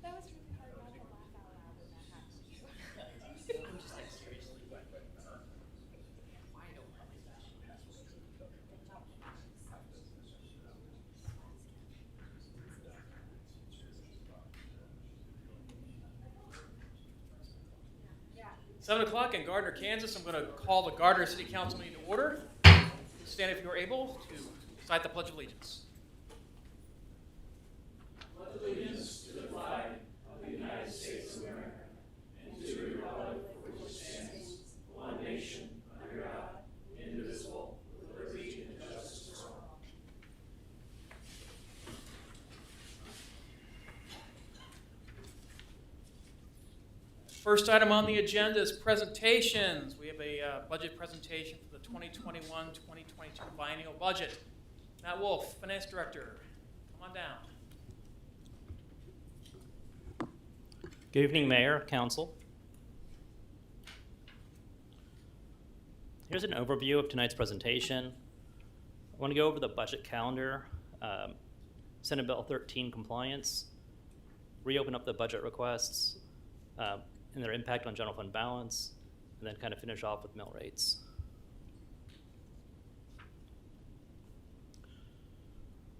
That was really hard not to laugh out loud when that happened. I'm just like seriously like I know probably that. 7 o'clock in Gardner, Kansas. I'm going to call the Gardner City Council meeting to order. Stand if you are able to recite the Pledge of Allegiance. Pledge allegiance to the flag of the United States of America and to the republic for which stands one nation under God, indivisible, with liberty and justice for all. First item on the agenda is presentations. We have a budget presentation for the 2021-2022 biennial budget. Matt Wolf, Finance Director, come on down. Good evening, Mayor, Council. Here's an overview of tonight's presentation. I want to go over the budget calendar, Senate Bill 13 compliance, reopen up the budget requests, and their impact on general fund balance, and then kind of finish off with mill rates.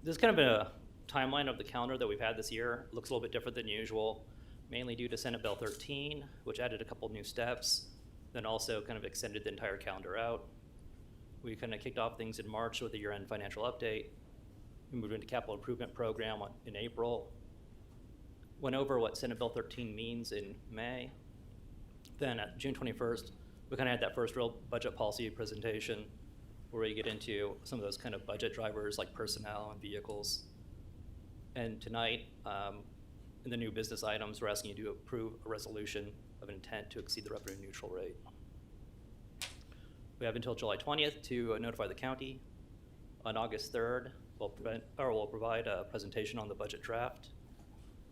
This is kind of a timeline of the calendar that we've had this year. It looks a little bit different than usual, mainly due to Senate Bill 13, which added a couple new steps, then also kind of extended the entire calendar out. We kind of kicked off things in March with the year-end financial update. We moved into capital improvement program in April. Went over what Senate Bill 13 means in May. Then at June 21st, we kind of had that first real budget policy presentation where we get into some of those kind of budget drivers like personnel and vehicles. And tonight, in the new business items, we're asking you to approve a resolution of intent to exceed the revenue neutral rate. We have until July 20th to notify the county. On August 3rd, we'll provide a presentation on the budget draft.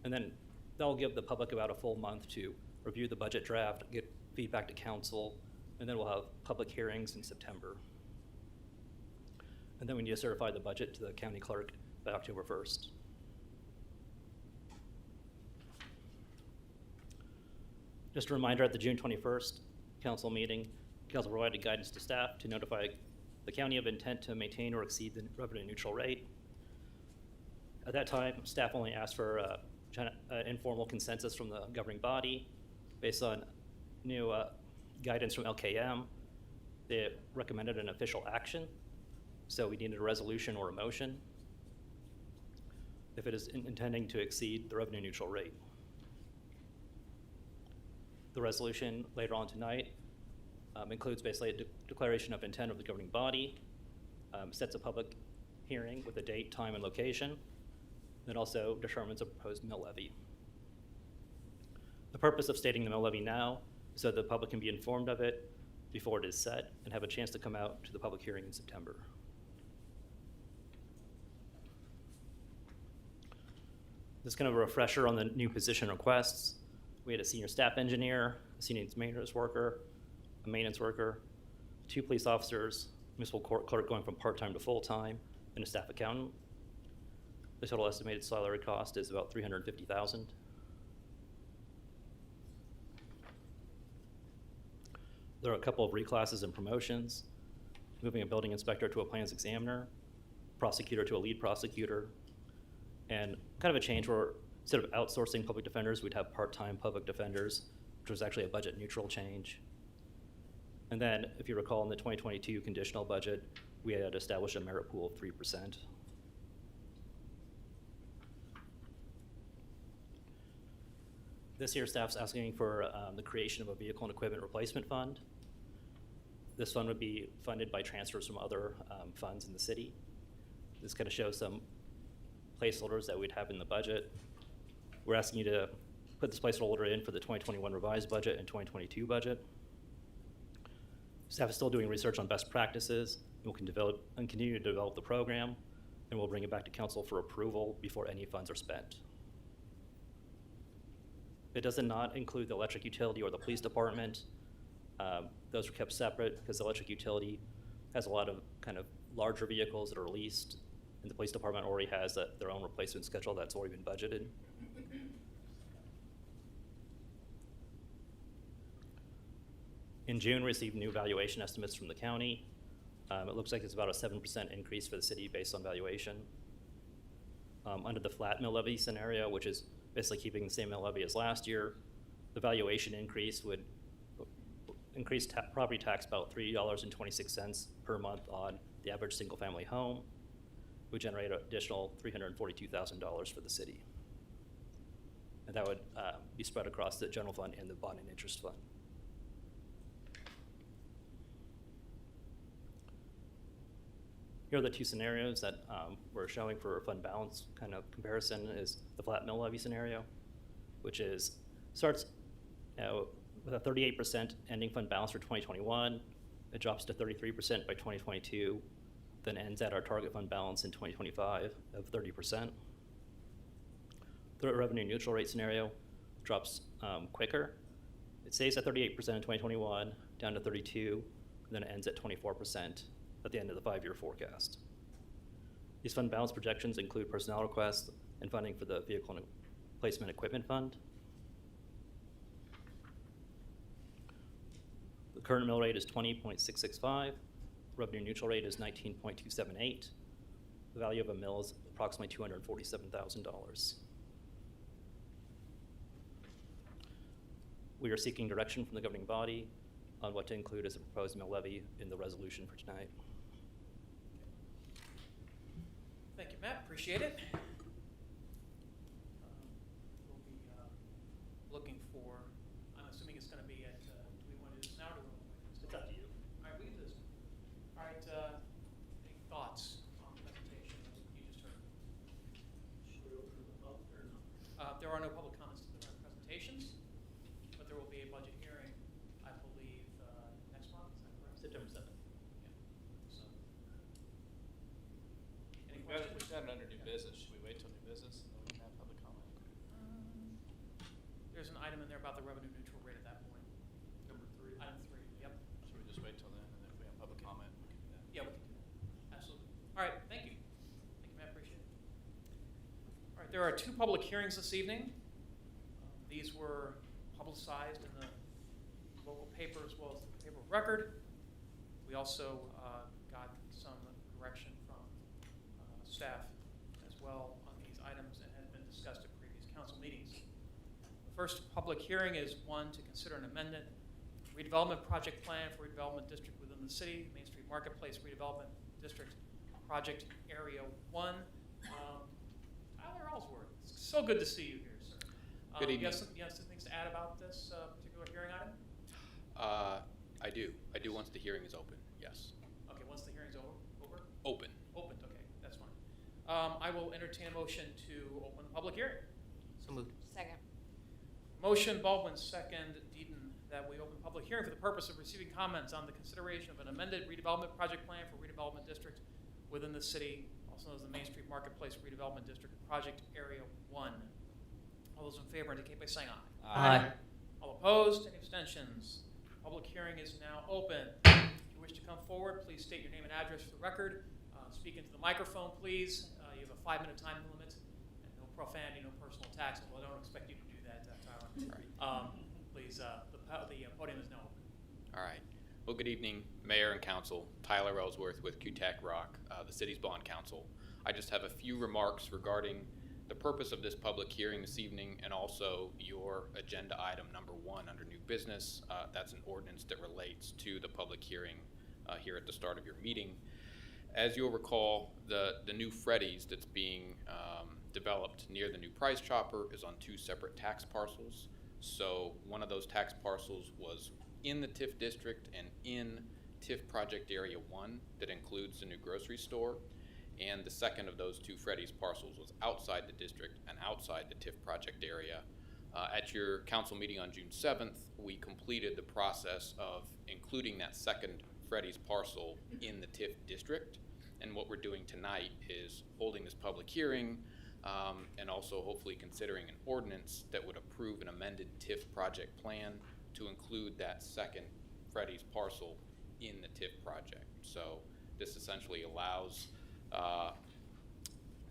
And then that'll give the public about a full month to review the budget draft, get feedback to council, and then we'll have public hearings in September. And then we need to certify the budget to the county clerk by October 1st. Just a reminder, at the June 21st council meeting, council provided guidance to staff to notify the county of intent to maintain or exceed the revenue neutral rate. At that time, staff only asked for informal consensus from the governing body based on new guidance from LKM. They recommended an official action, so we needed a resolution or a motion if it is intending to exceed the revenue neutral rate. The resolution later on tonight includes basically a declaration of intent of the governing body, sets a public hearing with a date, time, and location, then also determines a proposed mill levy. The purpose of stating the mill levy now is so that the public can be informed of it before it is set and have a chance to come out to the public hearing in September. This is kind of a refresher on the new position requests. We had a senior staff engineer, a senior maintenance worker, a maintenance worker, 2 police officers, municipal court clerk going from part-time to full-time, and a staff accountant. The total estimated salary cost is about $350,000. There are a couple of reclasses and promotions, moving a building inspector to a plans examiner, prosecutor to a lead prosecutor, and kind of a change where instead of outsourcing public defenders, we'd have part-time public defenders, which was actually a budget neutral change. And then, if you recall, in the 2022 conditional budget, we had established a merit pool of 3%. This year, staff's asking for the creation of a vehicle and equipment replacement fund. This fund would be funded by transfers from other funds in the city. This kind of shows some placeholders that we'd have in the budget. We're asking you to put this placeholder in for the 2021 revised budget and 2022 budget. Staff is still doing research on best practices and will continue to develop the program. and we'll bring it back to council for approval before any funds are spent. It does not include the electric utility or the police department. Those are kept separate because the electric utility has a lot of kind of larger vehicles that are leased, and the police department already has their own replacement schedule that's already been budgeted. In June, we received new valuation estimates from the county. It looks like it's about a 7% increase for the city based on valuation. Under the flat mill levy scenario, which is basically keeping the same mill levy as last year, the valuation increase would increase property tax about $3.26 per month on the average single-family home. Would generate an additional $342,000 for the city. And that would be spread across the general fund and the bond and interest fund. Here are the two scenarios that we're showing for a fund balance kind of comparison. Is the flat mill levy scenario, which starts with a 38% ending fund balance for 2021. It drops to 33% by 2022, then ends at our target fund balance in 2025 of 30%. The revenue neutral rate scenario drops quicker. It stays at 38% in 2021, down to 32, then it ends at 24% at the end of the 5-year forecast. These fund balance projections include personnel requests and funding for the Vehicle and Replacement Equipment Fund. The current mill rate is 20.665. Revenue neutral rate is 19.278. The value of a mill is approximately $247,000. We are seeking direction from the governing body on what to include as a proposed mill levy in the resolution for tonight. Thank you, Matt. Appreciate it. We'll be looking for, I'm assuming it's going to be at, do we want to do this now or do we want to wait? It's up to you. All right, we can do this. All right, any thoughts on the presentation that you just heard? Should we open the public or not? There are no public comments to the presentations, but there will be a budget hearing, I believe, next month. Is that correct? September 7th. Yeah. So, any We've got questions? it under new business. Should we wait till new business and then we can have public comment? There's an item in there about the revenue neutral rate at that point. Number 3. Item 3, yep. Should we just wait till then and then if we have public comment, we can do that? Yeah, we can do that. Absolutely. All right, thank you. Thank you, Matt, appreciate it. All right, there are 2 public hearings this evening. These were publicized in the local paper as well as the paper of record. We also got some direction from staff as well on these items and have been discussed at previous council meetings. The first public hearing is one to consider an amendment redevelopment project plan for redevelopment district within the city, Main Street Marketplace redevelopment district project area 1. Tyler Ellsworth, it's so good to see you here, sir. Good evening. You have some things to add about this particular hearing item? I do. I do once the hearing is open, yes. Okay, once the hearing's over? Open. Opened, okay, that's fine. I will entertain a motion to open the public hearing. So moved. Second. Motion Baldwin, second Deaton, that we open the public hearing for the purpose of receiving comments on the consideration of an amended redevelopment project plan for redevelopment district within the city, also known as the Main Street Marketplace redevelopment district project area 1. All those in favor indicate by saying aye. Aye. All opposed? Any abstentions? Public hearing is now open. If you wish to come forward, please state your name and address for the record. Speak into the microphone, please. You have a 5-minute time limit, and no profanity, no personal attacks. Well, I don't expect you to do that, Tyler. Right. Please, the podium is now open. All right. Well, good evening, Mayor and Council. Tyler Ellsworth with QTAC Rock, the city's bond counsel. I just have a few remarks regarding the purpose of this public hearing this evening and also your agenda item number 1 under new business. That's an ordinance that relates to the public hearing here at the start of your meeting. As you'll recall, the new Freddy's that's being developed near the new price chopper is on 2 separate tax parcels. So one of those tax parcels was in the TIF district and in TIF project area 1 that includes the new grocery store. And the second of those 2 Freddy's parcels was outside the district and outside the TIF project area. At your council meeting on June 7th, we completed the process of including that second Freddy's parcel in the TIF district. And what we're doing tonight is holding this public hearing and also hopefully considering an ordinance that would approve an amended TIF project plan to include that second Freddie's parcel in the TIF project. So this essentially allows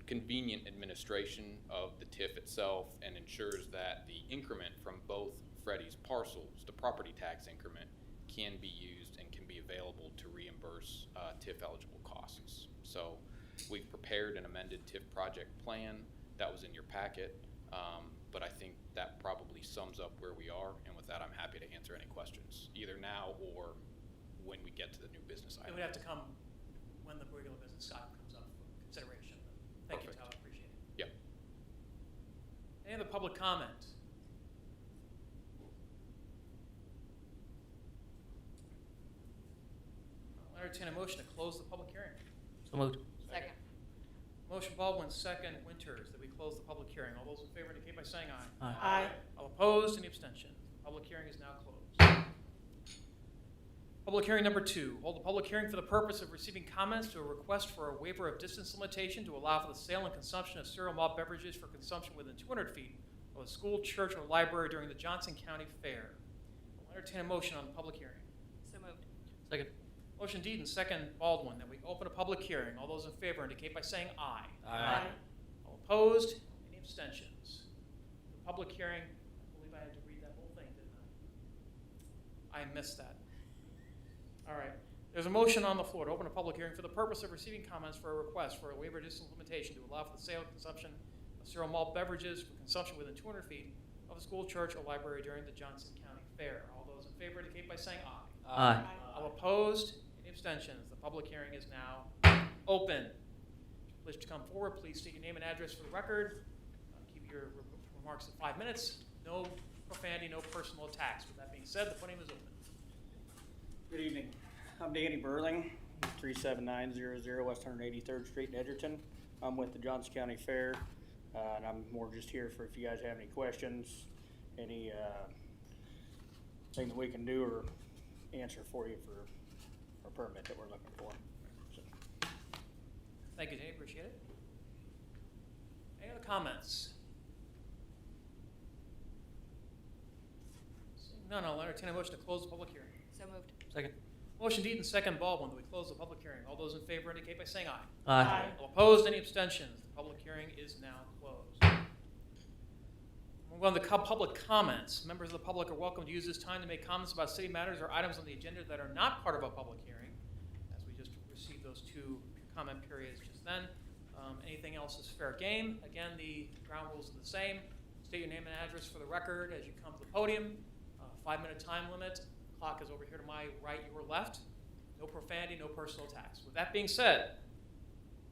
convenient administration of the TIF itself and ensures that the increment from both Freddie's parcels, the property tax increment, can be used and can be available to reimburse TIF eligible costs. So we've prepared an amended TIF project plan that was in your packet, but I think that probably sums up where we are. And with that, I'm happy to answer any questions, either now or when we get to the new business It item. would have to come when the regular business item comes up for consideration. Thank you, Perfect. Tyler, appreciate it. Yep. Any other public comment? I'll entertain a motion to close the public hearing. So moved. Second. Motion Baldwin, second Winters, that we close the public hearing. All those in favor indicate by saying aye. Aye. All opposed, any abstentions? Public hearing is now closed. Public hearing number 2, hold a public hearing for the purpose of receiving comments to a request for a waiver of distance limitation to allow for the sale and consumption of cereal malt beverages for consumption within 200 feet of a school, church, or library during the Johnson County Fair. I'll entertain a motion on the public hearing. So moved. Second. Motion Deaton, second Baldwin, that we open a public hearing. All those in favor indicate by saying aye. Aye. All opposed? Any abstentions? The public hearing, I believe I had to read that whole thing, didn't I? I missed that. All right. There's a motion on the floor to open a public hearing for the purpose of receiving comments for a request for a waiver of distance limitation to allow for the sale and consumption of cereal malt beverages for consumption within 200 feet of a school, church, or library during the Johnson County Fair. All those in favor indicate by saying aye. Aye. All opposed? Any abstentions? The public hearing is now open. Please to come forward. Please state your name and address for the record. Keep your remarks to 5 minutes. No profanity, no personal attacks. With that being said, the podium is open. Good evening. I'm Danny Burling, 37900 West 183rd Street in Edgerton. I'm with the Johnson County Fair, and I'm more just here for if you guys have any questions, any thing that we can do or answer for you for a permit that we're looking for. So. Thank you, Danny. Appreciate it. Any other comments? Seeing none, I'll entertain a motion to close the public hearing. So moved. Second. Motion Deaton, second Baldwin, that we close the public hearing. All those in favor indicate by saying aye. Aye. All opposed, any abstentions? The public hearing is now closed. We'll go on to public comments. Members of the public are welcome to use this time to make comments about city matters or items on the agenda that are not part of a public hearing, as we just received those 2 comment periods just then. Anything else is fair game. Again, the ground rules are the same. State your name and address for the record as you come to the podium. 5-minute time limit. Clock is over here to my right, your left. No profanity, no personal attacks. With that being said,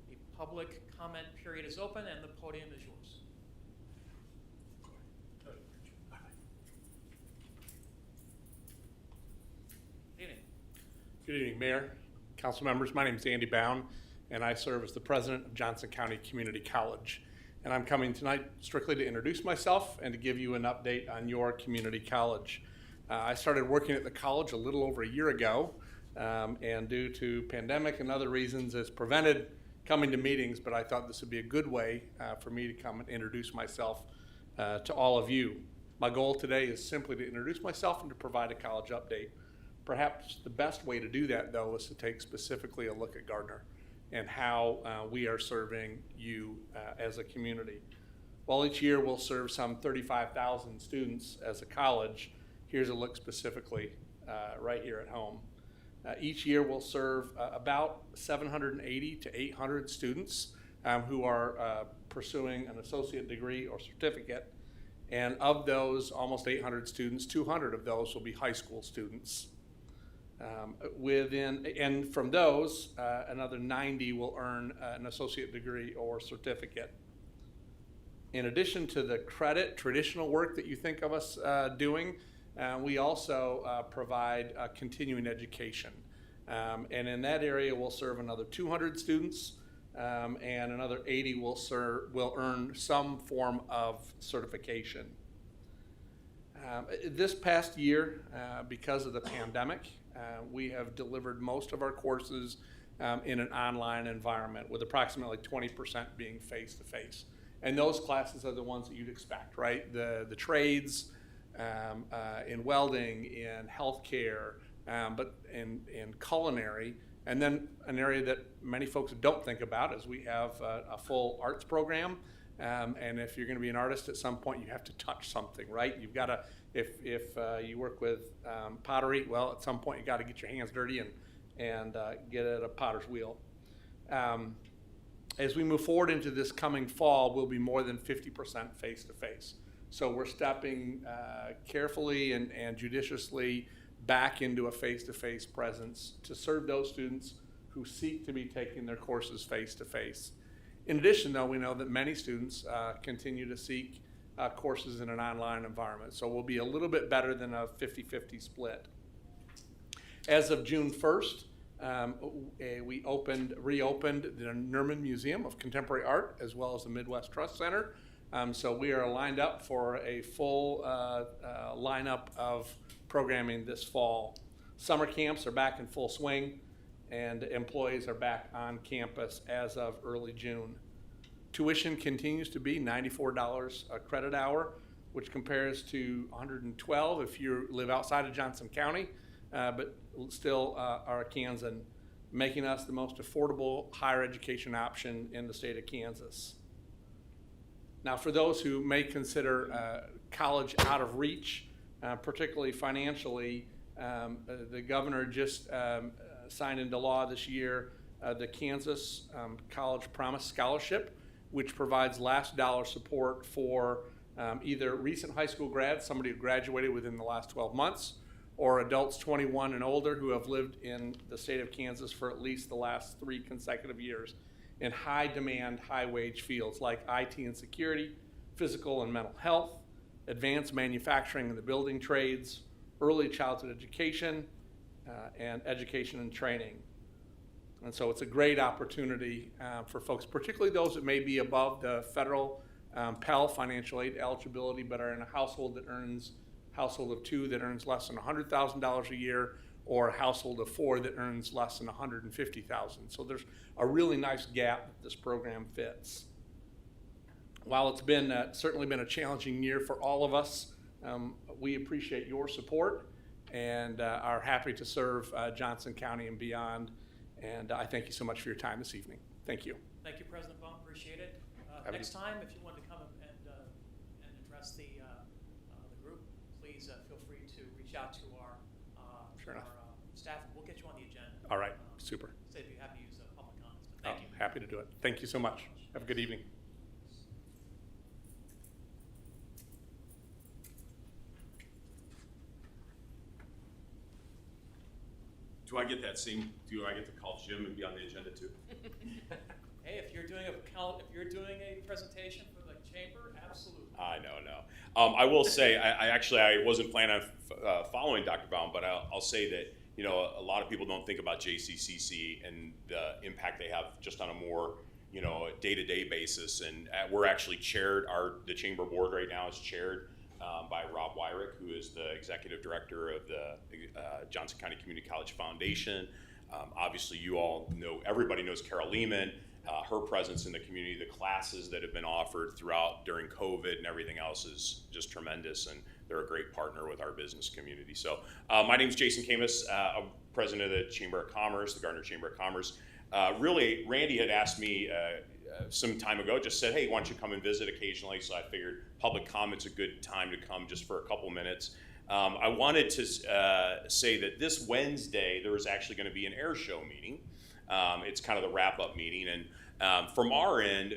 the public comment period is open and the podium is yours. Good evening. Good evening, Mayor, council members. My name is Andy Bound, and I serve as the president of Johnson County Community College. And I'm coming tonight strictly to introduce myself and to give you an update on your community college. I started working at the college a little over a year ago, and due to pandemic and other reasons, it's prevented coming to meetings, but I thought this would be a good way for me to come and introduce myself to all of you. My goal today is simply to introduce myself and to provide a college update. Perhaps the best way to do that, though, is to take specifically a look at Gardner and how we are serving you as a community. While each year we'll serve some 35,000 students as a college, here's a look specifically right here at home. Each year we'll serve about 780 to 800 students who are pursuing an associate degree or certificate. And of those almost 800 students, 200 of those will be high school students. And from those, another 90 will earn an associate degree or certificate. In addition to the credit, traditional work that you think of us doing, we also provide continuing education. And in that area, we'll serve another 200 students, and another 80 will earn some form of certification. This past year, because of the pandemic, we have delivered most of our courses in an online environment, with approximately 20% being face-to-face. And those classes are the ones that you'd expect, right? The trades, in welding, in healthcare, but in culinary. And then an area that many folks don't think about is we have a full arts program. And if you're going to be an artist at some point, you have to touch something, right? You've got to, if you work with pottery, well, at some point you got to get your hands dirty and get at a potter's wheel. As we move forward into this coming fall, we'll be more than 50% face-to-face. So we're stepping carefully and judiciously back into a face-to-face presence to serve those students who seek to be taking their courses face-to-face. In addition, though, we know that many students continue to seek courses in an online environment. So we'll be a little bit better than a 50-50 split. As of June 1st, we reopened the Nerman Museum of Contemporary Art as well as the Midwest Trust Center. So we are lined up for a full lineup of programming this fall. Summer camps are back in full swing, and employees are back on campus as of early June. Tuition continues to be $94 a credit hour, which compares to $112 if you live outside of Johnson County, but still are Kansan, making us the most affordable higher education option in the state of Kansas. Now, for those who may consider college out of reach, particularly financially, the governor just signed into law this year the Kansas College Promise Scholarship, which provides last dollar support for either recent high school grads, somebody who graduated within the last 12 months, or adults 21 and older who have lived in the state of Kansas for at least the last 3 consecutive years in high demand, high wage fields like IT and security, physical and mental health, advanced manufacturing and the building trades, early childhood education, and education and training. And so it's a great opportunity for folks, particularly those that may be above the federal Pell financial aid eligibility, but are in a household of 2 that earns less than $100,000 a year, or a household of 4 that earns less than $150,000. So there's a really nice gap that this program fits. While it's been certainly been a challenging year for all of us, we appreciate your support and are happy to serve Johnson County and beyond. And I thank you so much for your time this evening. Thank you. Thank you, President Baum. Appreciate it. Next time, if you want to come and address the group, please feel free to reach out to our staff, and we'll get you on the agenda. All right, super. Say if you have to use public comments. But thank you. Happy to do it. Thank you so much. Have a good evening. Do I get to call Jim and be on the agenda too? Hey, if you're doing a presentation for the chamber, absolutely. I know. I will say, I wasn't planning on following Dr. Baum, but I'll say that, a lot of people don't think about JCCC and the impact they have just on a more, day-to-day basis. And we're actually chaired, the chamber board right now is chaired by Rob Wyrick, who is the executive director of the Johnson County Community College Foundation. Obviously, everybody knows Carol Lehman. Her presence in the community, the classes that have been offered during COVID and everything else is just tremendous, and they're a great partner with our business community. So my name is Jason Camus. I'm president of the Chamber of Commerce, the Gardner Chamber of Commerce. Really, Randy had asked me some time ago, just said, hey, why don't you come and visit occasionally? So I figured public comment's a good time to come just for a couple minutes. I wanted to say that this Wednesday, there was actually going to be an air show meeting. It's kind of the wrap-up meeting, and from our end,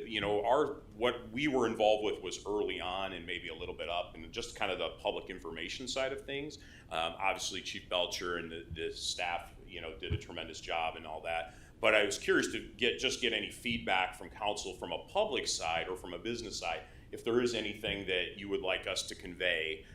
what we were involved with was early on and maybe a little bit up, and just kind of the public information side of things. Obviously, Chief Belcher and the staff, did a tremendous job and all that. But I was curious to get any feedback from council from a public side or from a business side, if there is anything that you would like us to convey.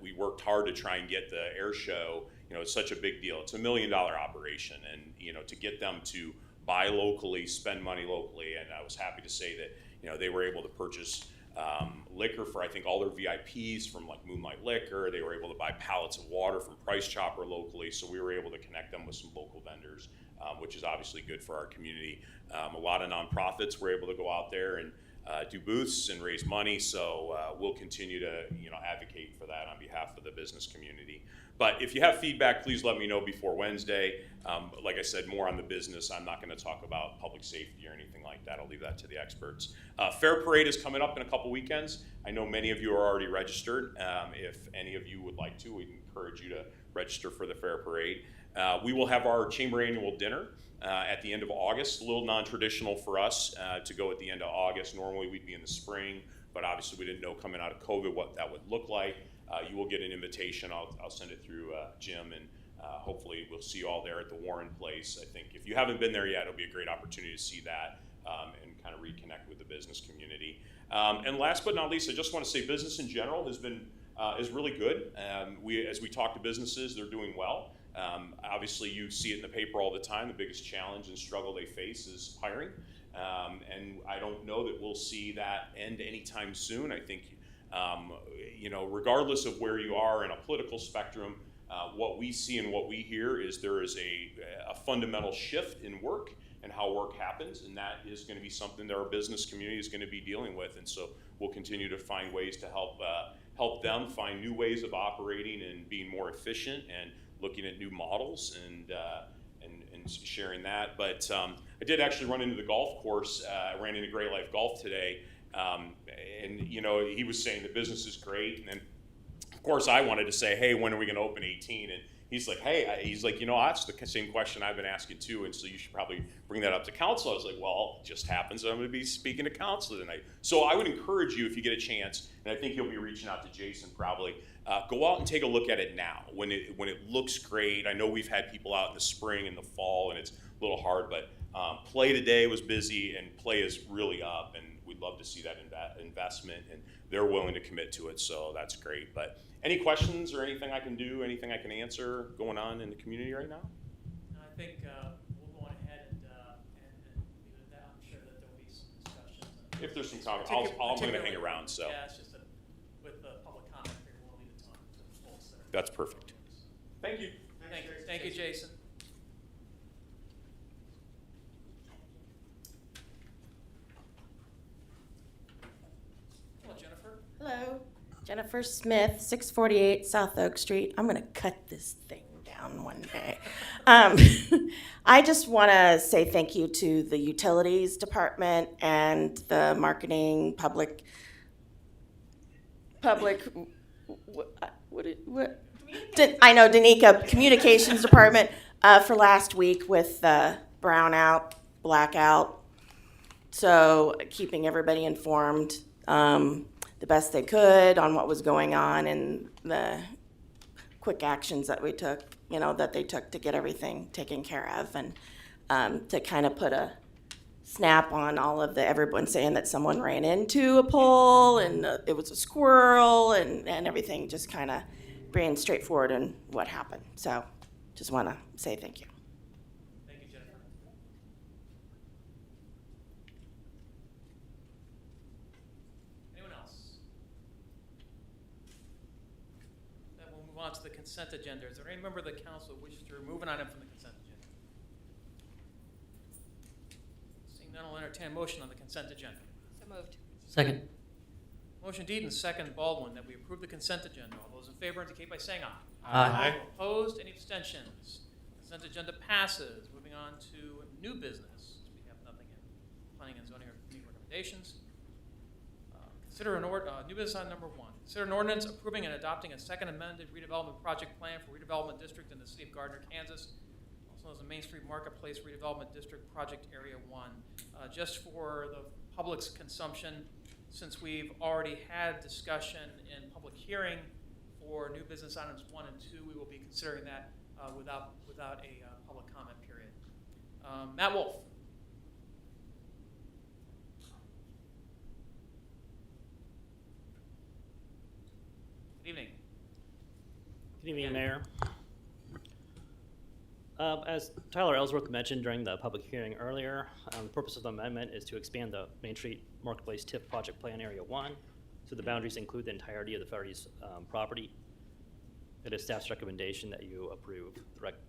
We worked hard to try and get the air show. It's such a big deal. It's $1 million operation, and to get them to buy locally, spend money locally, and I was happy to say that they were able to purchase liquor for I think all their VIPs from like Moonlight Liquor. They were able to buy pallets of water from Price Chopper locally, so we were able to connect them with some local vendors, which is obviously good for our community. A lot of nonprofits were able to go out there and do booths and raise money, so we'll continue to advocate for that on behalf of the business community. But if you have feedback, please let me know before Wednesday. Like I said, more on the business. I'm not going to talk about public safety or anything like that. I'll leave that to the experts. Fair Parade is coming up in a couple weekends. I know many of you are already registered. If any of you would like to, we'd encourage you to register for the Fair Parade. We will have our chamber annual dinner at the end of August. A little non-traditional for us to go at the end of August. Normally we'd be in the spring, but obviously we didn't know coming out of COVID what that would look like. You will get an invitation. I'll send it through Jim, and hopefully we'll see you all there at the Warren Place. I think if you haven't been there yet, it'll be a great opportunity to see that and kind of reconnect with the business community. And last but not least, I just want to say business in general has been is really good. As we talk to businesses, they're doing well. Obviously, you see it in the paper all the time. The biggest challenge and struggle they face is hiring. And I don't know that we'll see that end anytime soon. I think regardless of where you are in a political spectrum, what we see and what we hear is there is a fundamental shift in work and how work happens, and that is going to be something that our business community is going to be dealing with. And so we'll continue to find ways to help them find new ways of operating and being more efficient and looking at new models and sharing that. But I did actually run into the golf course. I ran into Great Life Golf today. And he was saying the business is great, and then of course I wanted to say, hey, when are we going to open 18? And he's like, that's the same question I've been asking too, and so you should probably bring that up to council. I was like, well, it just happens that I'm going to be speaking to council tonight. So I would encourage you, if you get a chance, and I think you'll be reaching out to Jason probably, go out and take a look at it now when it looks great. I know we've had people out in the spring and the fall, and it's a little hard, but play today was busy, and play is really up, and we'd love to see that investment, and they're willing to commit to it, so that's great. But any questions or anything I can do, anything I can answer going on in the community right now? I think we'll go on ahead and leave it at that. I'm sure that there'll be some discussions. If there's some comments, I'm going to hang around. So yeah, it's just that with the public comment period, we'll leave it to the folks that are. That's perfect. Thank you. Thank you, Jason. Hello, Jennifer. Hello, Jennifer Smith, 648 South Oak Street. I'm gonna cut this thing down one day. I just wanna say thank you to the utilities department and the marketing, public, I know, Danica, communications department, for last week with the brownout, blackout. So keeping everybody informed the best they could on what was going on and the quick actions that we took, that they took to get everything taken care of, and to kind of put a snap on all of everyone saying that someone ran into a pole and it was a squirrel and everything, just kind of being straightforward in what happened. So just want to say thank you. Thank you, Jennifer. Anyone else? Then we'll move on to the consent agenda. Is there any member of the council who wishes to remove an item from the consent agenda? Seeing none, I'll entertain a motion on the consent agenda. So moved. Second. Motion Deaton, second Baldwin, that we approve the consent agenda. All those in favor indicate by saying aye. Aye. Opposed? Any abstentions? Consent agenda passes. Moving on to new business. We have nothing in planning and zoning or committee recommendations. Consider new business item number 1. Consider an ordinance approving and adopting a second amended redevelopment project plan for redevelopment district in the city of Gardner, Kansas, also known as the Main Street Marketplace Redevelopment District Project Area 1. Just for the public's consumption, since we've already had discussion in public hearing for new business items 1 and 2, we will be considering that without a public comment period. Matt Wolf. Good evening. Good evening, Mayor. As Tyler Ellsworth mentioned during the public hearing earlier, the purpose of the amendment is to expand the Main Street Marketplace TIF Project Plan Area 1. So the boundaries include the entirety of the Ferry's property. It is staff's recommendation that you approve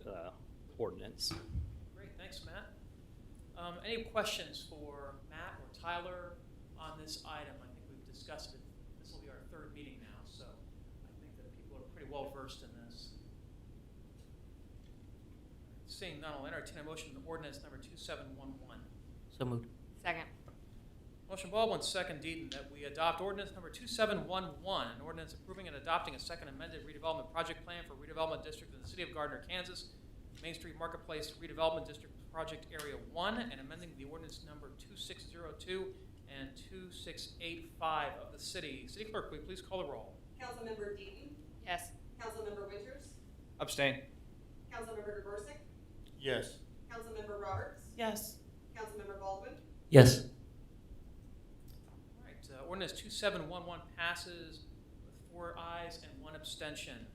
the ordinance. Great, thanks, Matt. Any questions for Matt or Tyler on this item? I think we've discussed it. This will be our third meeting now, so I think that people are pretty well versed in this. Seeing none, I'll entertain a motion on ordinance number 2711. So moved. Second. Motion Baldwin, second Deaton, that we adopt ordinance number 2711, an ordinance approving and adopting a second amended redevelopment project plan for redevelopment district in the city of Gardner, Kansas, Main Street Marketplace Redevelopment District Project Area 1, and amending the ordinance number 2602 and 2685 of the city. City Clerk, will you please call the roll? Councilmember Deaton, Yes. Councilmember Winters, Abstain. Councilmember Grigorczyk, Yes. Councilmember Roberts, Yes. Councilmember Baldwin, Yes. All right, ordinance 2711 passes with 4 ayes and 1 abstention.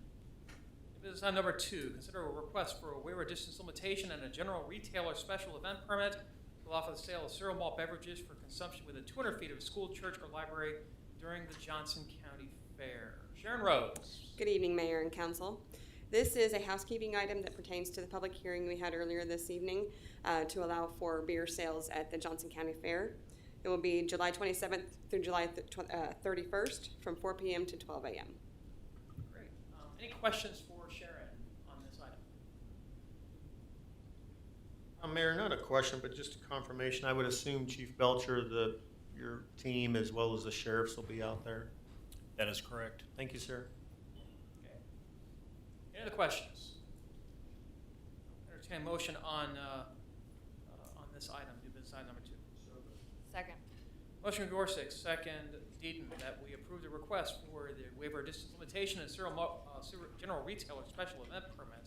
Business item number 2, consider a request for a waiver of distance limitation and a general retailer special event permit to allow for the sale of cereal malt beverages for consumption within 200 feet of a school, church, or library during the Johnson County Fair. Sharon Rose. Good evening, Mayor and Council. This is a housekeeping item that pertains to the public hearing we had earlier this evening to allow for beer sales at the Johnson County Fair. It will be July 27th through July 31st from 4 p.m. to 12 a.m. Great. Any questions for Sharon on this item? Mayor, not a question, but just a confirmation. I would assume Chief Belcher, your team, as well as the sheriffs will be out there. That is correct. Thank you, sir. Okay. Any other questions? Entertain a motion on this item, new business item number 2. Second. Motion Gorsuch, second Deaton, that we approve the request for the waiver of distance limitation and general retailer special event permit,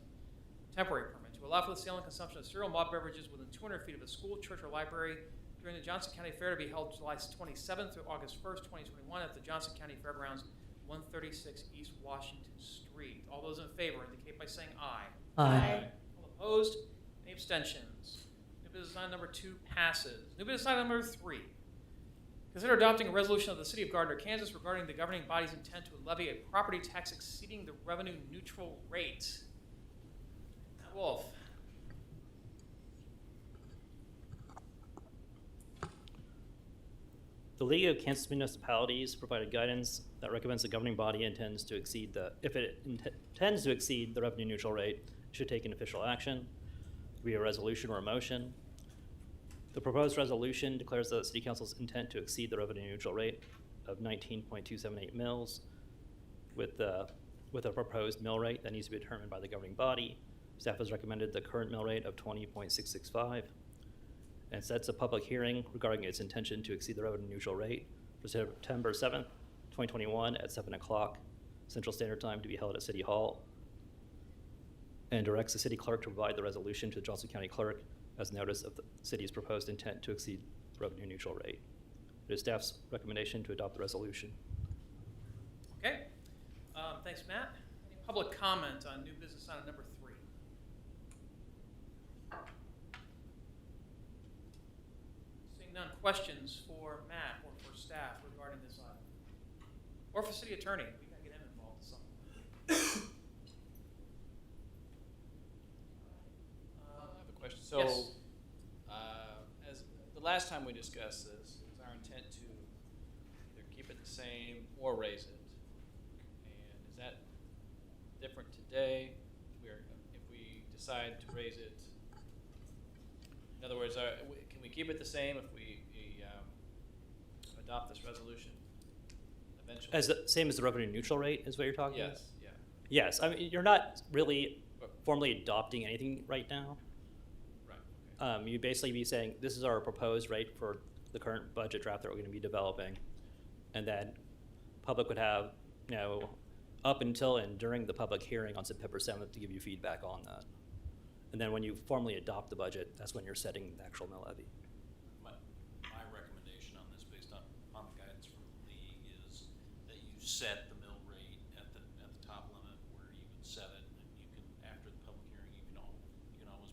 temporary permit, to allow for the sale and consumption of cereal malt beverages within 200 feet of a school, church, or library during the Johnson County Fair to be held July 27th through August 1st, 2021 at the Johnson County Fairgrounds, 136 East Washington Street. All those in favor indicate by saying aye. Aye. All opposed? Any abstentions? New business item number 2 passes. New business item number 3. Consider adopting a resolution of the City of Gardner, Kansas regarding the governing body's intent to levy a property tax exceeding the revenue neutral rate. Matt Wolf. The League of Kansas Municipalities provided guidance that recommends the governing body intends to exceed if it intends to exceed the revenue neutral rate, it should take an official action. It could be a resolution or a motion. The proposed resolution declares the City Council's intent to exceed the revenue neutral rate of 19.278 mils with a proposed mill rate that needs to be determined by the governing body. Staff has recommended the current mill rate of 20.665 and sets a public hearing regarding its intention to exceed the revenue neutral rate for September 7th, 2021 at 7 o'clock Central Standard Time to be held at City Hall, and directs the city clerk to provide the resolution to the Johnson County Clerk as notice of the city's proposed intent to exceed the revenue neutral rate. It is staff's recommendation to adopt the resolution. Okay. Thanks, Matt. Any public comment on new business item number 3? Seeing none, questions for Matt or for staff regarding this item? Or for city attorney? We gotta get him involved in something. I have a question. Yes. So, as the last time we discussed this, it was our intent to either keep it the same or raise it. And is that different today? If we decide to raise it, in other words, can we keep it the same if we adopt this resolution eventually? As the same as the revenue neutral rate is what you're talking about? Yes. Yeah. Yes, I mean, you're not really formally adopting anything right now. Right. Okay. You basically be saying, this is our proposed rate for the current budget draft that we're going to be developing. And then public would have, up until and during the public hearing on September 7th to give you feedback on that. And then when you formally adopt the budget, that's when you're setting the actual mill levy. My recommendation on this, based on the guidance from the league, is that you set the mill rate at the top limit where you would set it, and you can, after the public hearing, you can always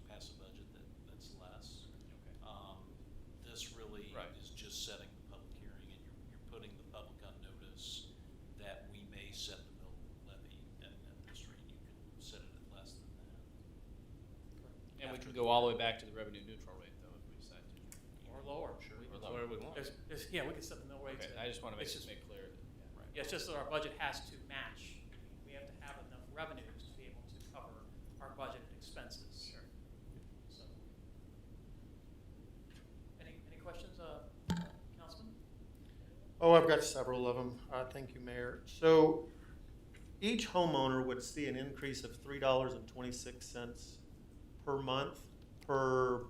we can go all the way back to the revenue neutral rate though, if we decide to. Or lower. Or lower we want. Yeah, we can set the mill rates. Okay, at- I just wanna it's just- make clear that, yeah. Yeah, it's just that our budget has to match. We have to have enough revenues to be able to cover our budgeted expenses. Sure. So, any questions, Councilman? Oh, I've got several of them. Thank you, Mayor. So each homeowner would see an increase of $3.26 per month per,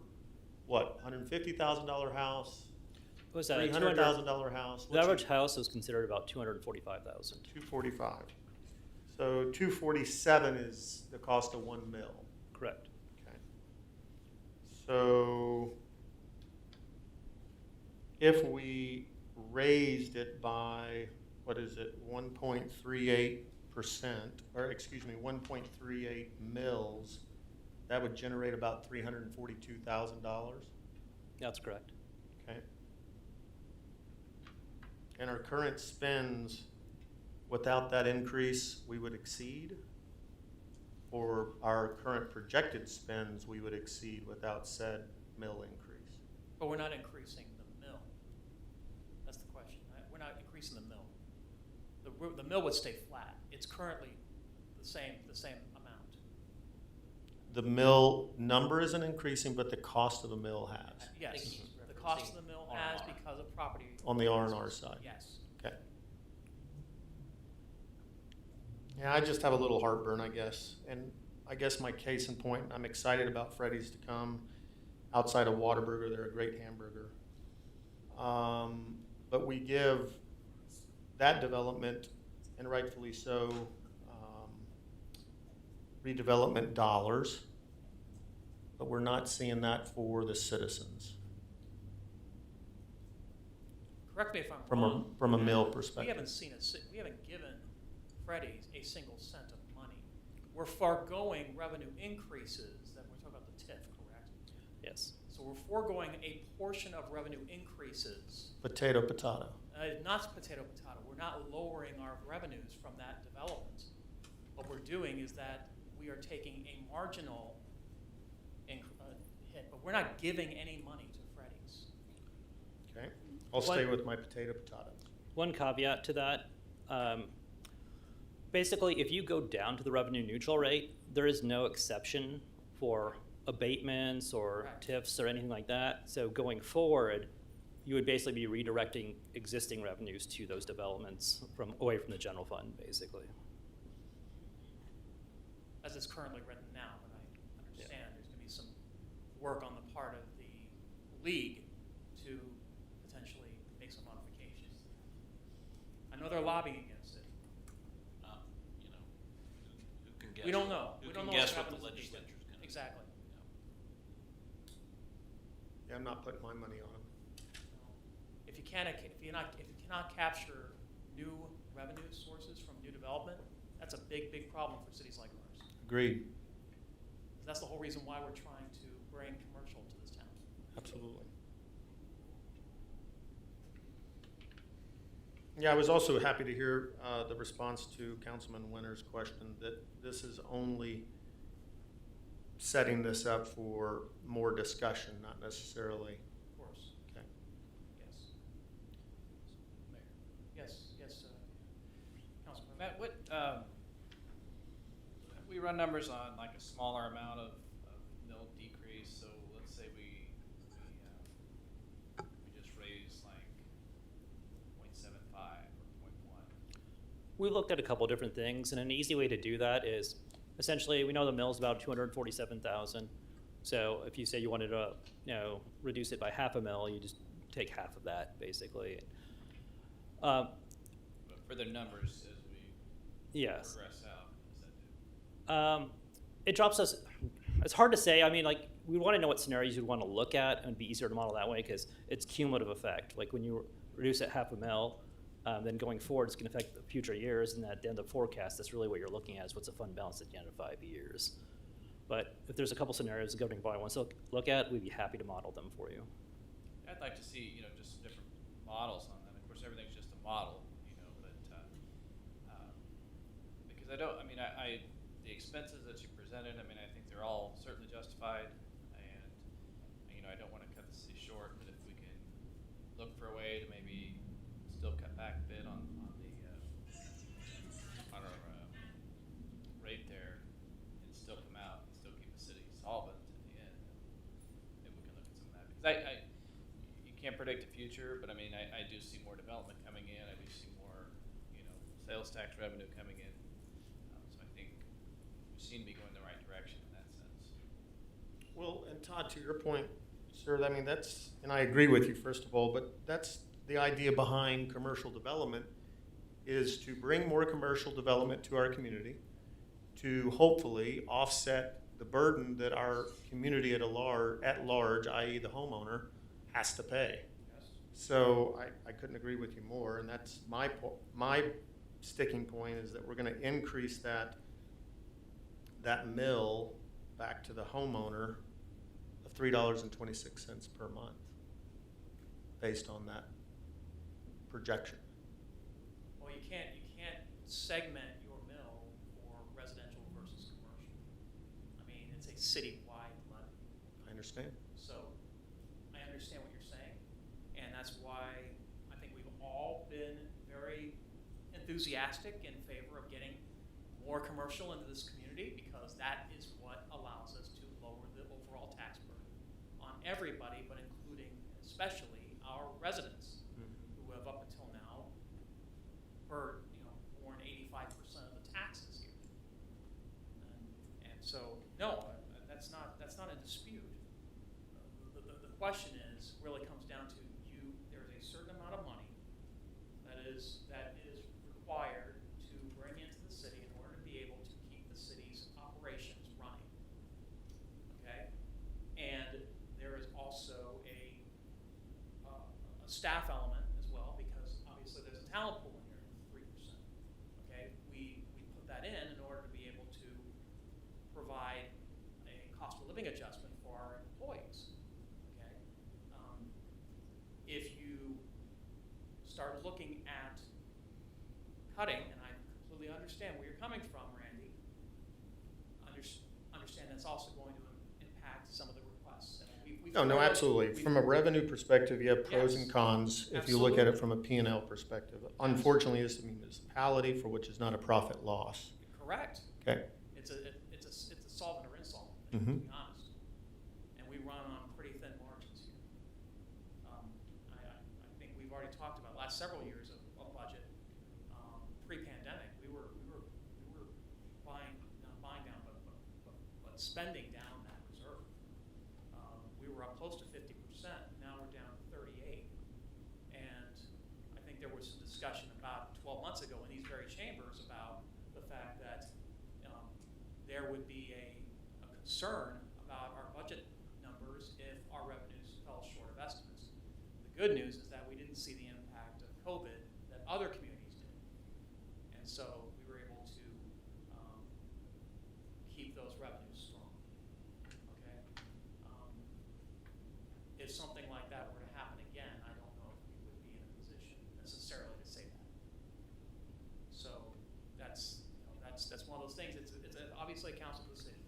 what, $150,000 house? What was that? $300,000 house? The average house was considered about 245,000. 245. So 247 is the cost of 1 mil. Correct. Okay. So if we raised it by, what is it, 1.38%, or excuse me, 1.38 mils, that would generate about $342,000. That's correct. Okay. And our current spends, without that increase, we would exceed? Or our current projected spends, we would exceed without said mill increase? But we're not increasing the mill. That's the question. We're not increasing the mill. The mill would stay flat. It's currently the same amount. The mill number isn't increasing, but the cost of the mill has, Yes, the cost of the mill has because of property. on the R&R side. Yes. Okay. Yeah, I just have a little heartburn, I guess. And I guess my case in point, I'm excited about Freddy's to come. Outside of Whataburger, they're a great hamburger. But we give that development, and rightfully so, redevelopment dollars, but we're not seeing that for the citizens Correct me if I'm from wrong. from a mill We perspective. we haven't given Freddy's a single cent of money. We're foregoing revenue increases that we're talking about the TIF, correct? Yes. So we're foregoing a portion of revenue increases. Potato, potato. Not potato. We're not lowering our revenues from that development. What we're doing is that we are taking a marginal hit, but we're not giving any money to Freddy's. Okay, I'll stay with my potato, potato. One caveat to that. Basically, if you go down to the revenue neutral rate, there is no exception for abatements or Correct. TIFs or anything like that. So going forward, you would basically be redirecting existing revenues to those developments away from the general fund, basically. As it's currently written now, but I understand there's going to be some work on the part of the league to potentially make some modifications. I know they're lobbying against it. You know, who can guess? We don't know. Who We don't can know guess what's what the happening this weekend. legislature's gonna do? Exactly. Yeah, I'm not putting my money on them. If you cannot capture new revenue sources from new development, that's a big, big problem for cities like ours. Agreed. That's the whole reason why we're trying to bring commercial to this town. Absolutely. Yeah, I was also happy to hear the response to Councilman Winter's question that this is only setting this up for more discussion, not necessarily. Of course. Okay. Yes. Yes, Councilman. Matt, what, we run numbers on like a smaller amount of mill decrease, so let's say we just raise like 0.75 or 0.1. We looked at a couple different things, and an easy way to do that is essentially we know the mill's about 247,000. So if you say you wanted to, reduce it by half a mil, you just take half of that basically. But for the numbers as we Yes. progress out, what does that do? It drops us. It's hard to say. I mean, like we want to know what scenarios you'd want to look at, and it'd be easier to model that way because it's cumulative effect. Like when you reduce it half a mil, then going forward, it's going to affect the future years, and at the end of the forecast, that's really what you're looking at is what's the fund balance at the end of 5 years. But if there's a couple scenarios the governing body wants to look at, we'd be happy to model them for you. I'd like to see, just some different models on that. Of course, everything's just a model, but because the expenses that you presented, I think they're all certainly justified. I don't want to cut the city short, but if we can look for a way to maybe still cut back a bit on our rate there and still come out and still keep the city solvent in the end, maybe we can look at some of that. Because you can't predict the future, but I mean, I do see more development coming in. I do see more, sales tax revenue coming in. So I think we seem to be going the right direction in that sense. Well, and Todd, to your point, sir, I mean, and I agree with you, first of all, but that's the idea behind commercial development, is to bring more commercial development to our community, to hopefully offset the burden that our community at large, i.e. the homeowner, has to pay. So I couldn't agree with you more, and that's my sticking point, is that we're going to increase that mill back to the homeowner of $3.26 per month, based on that projection. Well, you can't segment your mill for residential versus commercial. I mean, it's a citywide levy. I understand. So I understand what you're saying, and that's why I think we've all been very enthusiastic in favor of getting more commercial into this community, because that is what allows us to lower the overall tax burden on everybody, but including especially our residents, who have up until now borne 85% of the taxes here. And so, no, that's not in dispute. The question really comes down to there's a certain amount of money that is required to bring into the city in order to be able to keep the city's operations running. Okay? And there is also a staff element as well, because obviously there's a talent pool in here of 3%. Okay? We put that in order to be able to provide a cost of living adjustment for our employees. Okay? If you start looking at cutting, and I completely understand where you're coming from, Randy, understand that's also going to impact some of the requests. And No, absolutely. From a revenue perspective, you have pros Yes. and cons if you look at it from a P&L perspective. Unfortunately, this is a municipality for which is not a profit loss. Correct. Okay. It's a solvent or insolvent, to be honest. And we run on pretty thin margins here. I think we've already talked about last several years of budget. Pre-pandemic, we were spending down that reserve. We were up close to 50%. Now we're down to 38. And I think there was some discussion about 12 months ago in these very chambers about the fact that there would be a concern about our budget numbers if our revenues fell short of estimates. The good news is that we didn't see the impact of COVID that other communities did. And so we were able to keep those revenues strong. Okay? If something like that were to happen again, I don't know if we would be in a position necessarily to say that. So that's one of those things. It's obviously a council of the city.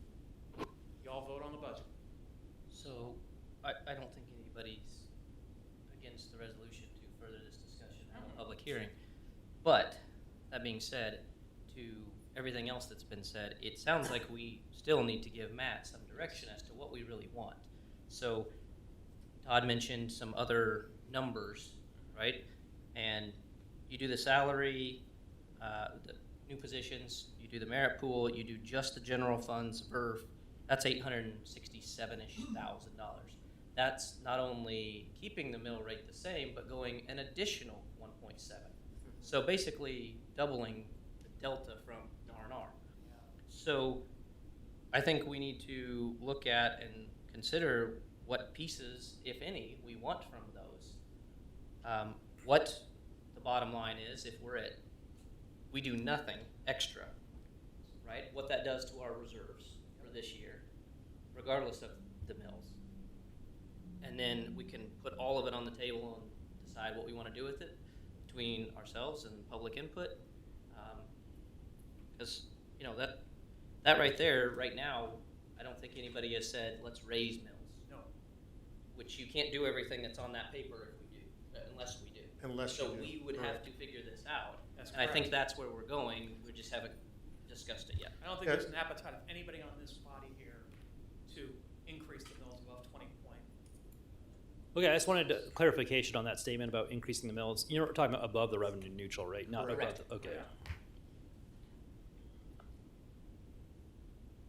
Y'all vote on the budget. So I don't think anybody's against the resolution to further this discussion in a public hearing. But that being said, to everything else that's been said, it sounds like we still need to give Matt some direction as to what we really want. So Todd mentioned some other numbers, right? And you do the salary, the new positions, you do the merit pool, you do just the general funds, that's $867,000-ish. That's not only keeping the mill rate the same, but going an additional 1.7. So basically doubling the delta from R&R. So I think we need to look at and consider what pieces, if any, we want from those. What the bottom line is if we do nothing extra, right? What that does to our reserves for this year, regardless of the mills. And then we can put all of it on the table and decide what we want to do with it between ourselves and public input. Because, that right there, right now, I don't think anybody has said, let's raise mills. No. which you can't do everything that's on that paper if we do, unless we do. Unless you So do, we would have correct. to figure this out. That's And I think correct. that's where we're going, we just haven't discussed it yet. I don't think there's an appetite of anybody on this body here to increase the mills above 20 point. Okay, I just wanted clarification on that statement about increasing the mills. You're talking about above the revenue neutral rate, not above, Correct. okay.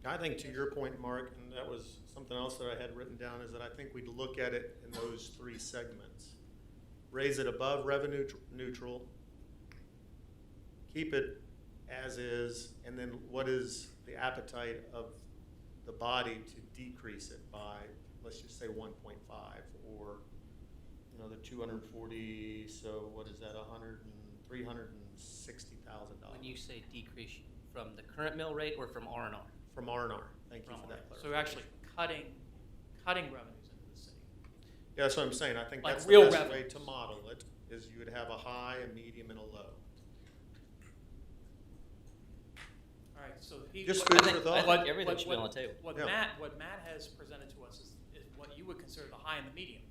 I think to your point, Mark, and that was something else that I had written down, is that I think we'd look at it in those three segments. Raise it above revenue neutral, keep it as is, and then what is the appetite of the body to decrease it by, let's just say 1.5, or, you know, the 240, so what is that, $360,000? When you say decrease from the current mill rate or from R&R? From R&R, thank you for that So clarification. we're actually cutting revenues into the city. Yeah, that's what I'm saying, I think Like that's real the best way revenues. to model it, is you would have a high, a medium, and a low. All right, so he. Just what- food for thought. I think everything should be on the table. What Yeah. Matt has presented to us is what you would consider the high and the medium.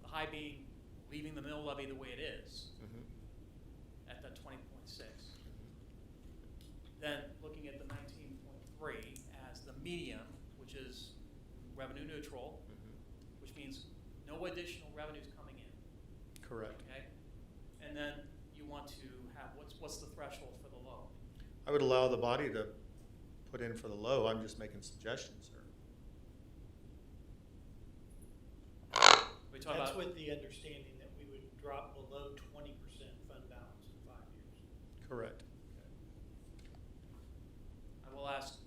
The high being leaving the mill levy the way it is Mhm. at the 20.6. Then looking at the 19.3 as the medium, which is revenue neutral, Mhm. which means no additional revenues coming in, Correct. okay? And then you want to have, what's the threshold for the low? I would allow the body to put in for the low, I'm just making suggestions, sir. We talk That's about, with the understanding that we would drop below 20% fund balance in 5 years. Correct. I will ask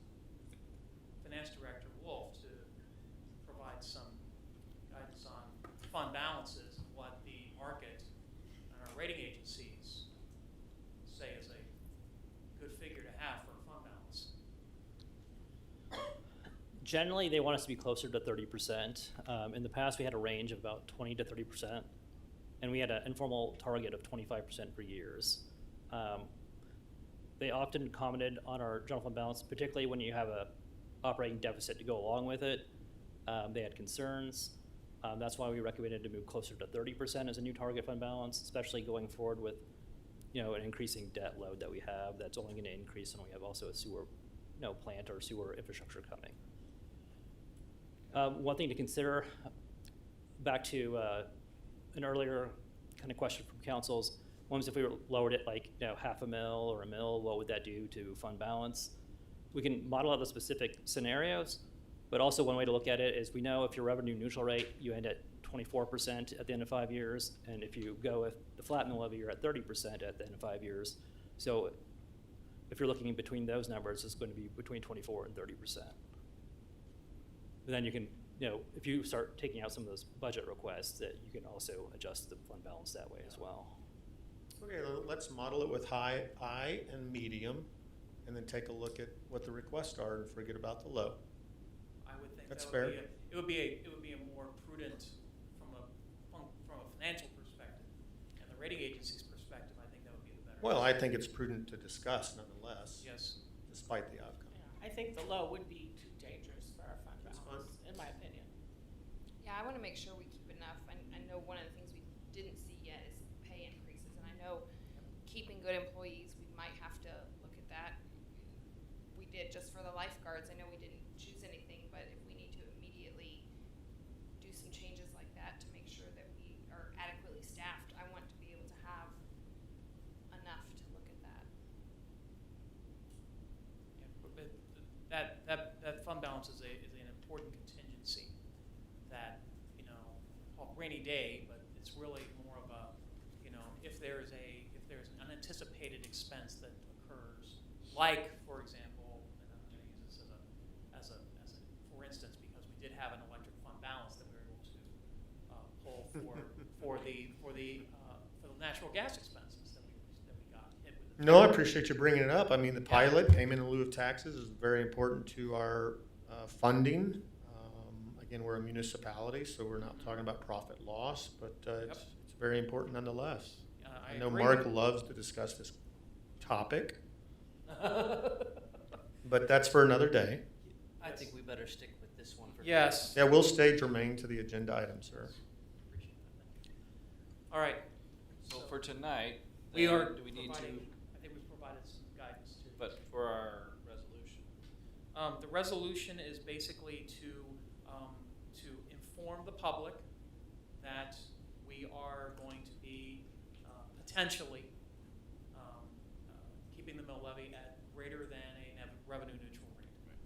Finance Director Wolf to provide some guidance on fund balances and what the market and our rating agencies say is a good figure to have for a fund balance. Generally, they want us to be closer to 30%. In the past, we had a range of about 20 to 30%, and we had an informal target of 25% for years. They often commented on our general fund balance, particularly when you have a operating deficit to go along with it. They had concerns. That's why we recommended to move closer to 30% as a new target fund balance, especially going forward with, you know, an increasing debt load that we have that's only going to increase, and we have also a sewer, you know, plant or sewer infrastructure coming. One thing to consider, back to an earlier kind of question from councils, one was if we lowered it like, you know, half a mil or a mil, what would that do to fund balance? We can model out the specific scenarios, but also one way to look at it is we know if your revenue neutral rate, you end at 24% at the end of 5 years, and if you go with the flat mill levy, you're at 30% at the end of 5 years. So if you're looking in between those numbers, it's going to be between 24 and 30%. Then you can, you know, if you start taking out some of those budget requests, that you can also adjust the fund balance that way as well. Okay, let's model it with high and medium, and then take a look at what the requests are and forget about the low. I would think That's that fair. would be a more prudent from a financial perspective and the rating agency's perspective. I think that would be the better. Well, I think it's prudent to discuss nonetheless, Yes. despite the outcome. I think the low would be too dangerous for our fund That's balance, in my opinion. Yeah, I want to make sure we keep enough. I know one of the things we didn't see yet is pay increases, and I know keeping good employees, we might have to look at that. We did just for the lifeguards. I know we didn't choose anything, but if we need to immediately do some changes like that to make sure that we are adequately staffed, I want to be able to have enough to look at that. Yeah, but that fund balance is an important contingency that, you know, rainy day, but it's really more of a, you know, if there's an unanticipated expense that occurs, like, for example, and I'm going to use this as a for instance, because we did have an electric fund balance that we were able to pull for the natural gas expenses that we got hit with. No, I appreciate you bringing it up. I mean, the pilot, payment in lieu of taxes, is very important to our funding. Again, we're a municipality, so we're not talking about profit loss, but it's very important nonetheless. I know agree. Mark loves to discuss this topic, but that's for another day. I think we better stick with this one for. Yes. Yeah, we'll stay germane to the agenda item, sir. Appreciate that. Thank you. All right. So for tonight, We then, are do we need to, providing, I think we've provided some guidance too. but for our resolution? The resolution is basically to inform the public that we are going to be potentially keeping the mill levy at greater than a revenue neutral rate. Right.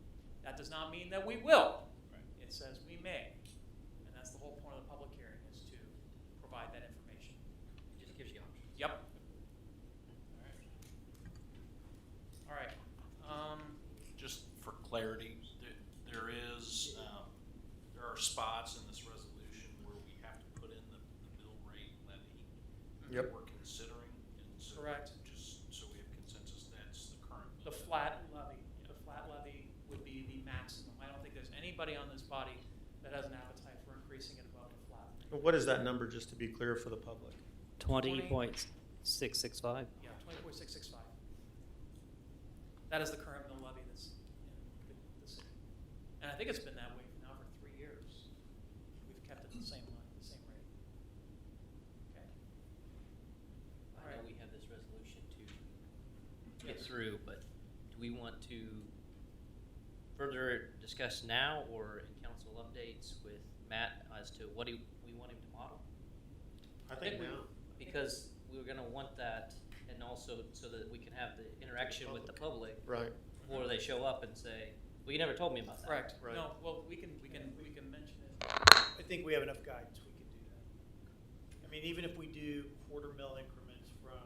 That does not mean that we will. Right. It says we may. And that's the whole point of the public hearing, is to provide that information. It just gives you options. Yep. All right. All right. Just for clarity, there are spots in this resolution where we have to put in the mill rate levy Yep. that we're considering. And so Correct. just so we have consensus, that's the current. The mill flat levy. The flat levy would be the maximum. I don't think there's anybody on this body that has an appetite for increasing it above the flat. What is that number, just to be clear for the public? 20.665. Yeah, 20.665. That is the current mill levy that's in the city. And I think it's been that way now for 3 years. We've kept it the same rate. Okay. All I know right. we have this resolution to get Yes. through, but do we want to further discuss now or in council updates with Matt as to what we want him to model? I think we- now. Because we're gonna want that, and also so that we can have the interaction with the public Right. before they show up and say, well, you never told me about that. Correct. Right. No, well, we can mention it. I think we have enough guidance, we can do that. I mean, even if we do quarter mill increments from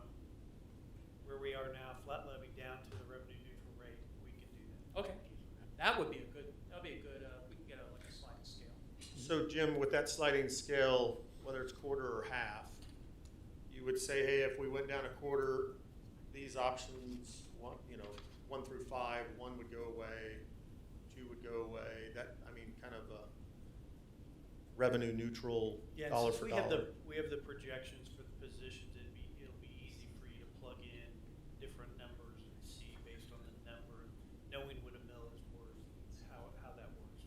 where we are now, flat levy down to the revenue neutral rate, we can do that. Okay. That would be a good, we can get like a sliding scale. So Jim, with that sliding scale, whether it's quarter or half, you would say, hey, if we went down a quarter, these options, 1 through 5, 1 would go away, 2 would go away. That, I mean, kind of a revenue neutral, Yeah, and dollar since for we have dollar. we have the projections for the positions, it'll be easy for you to plug in different numbers and see based on the number, knowing what a mill is worth, how that works.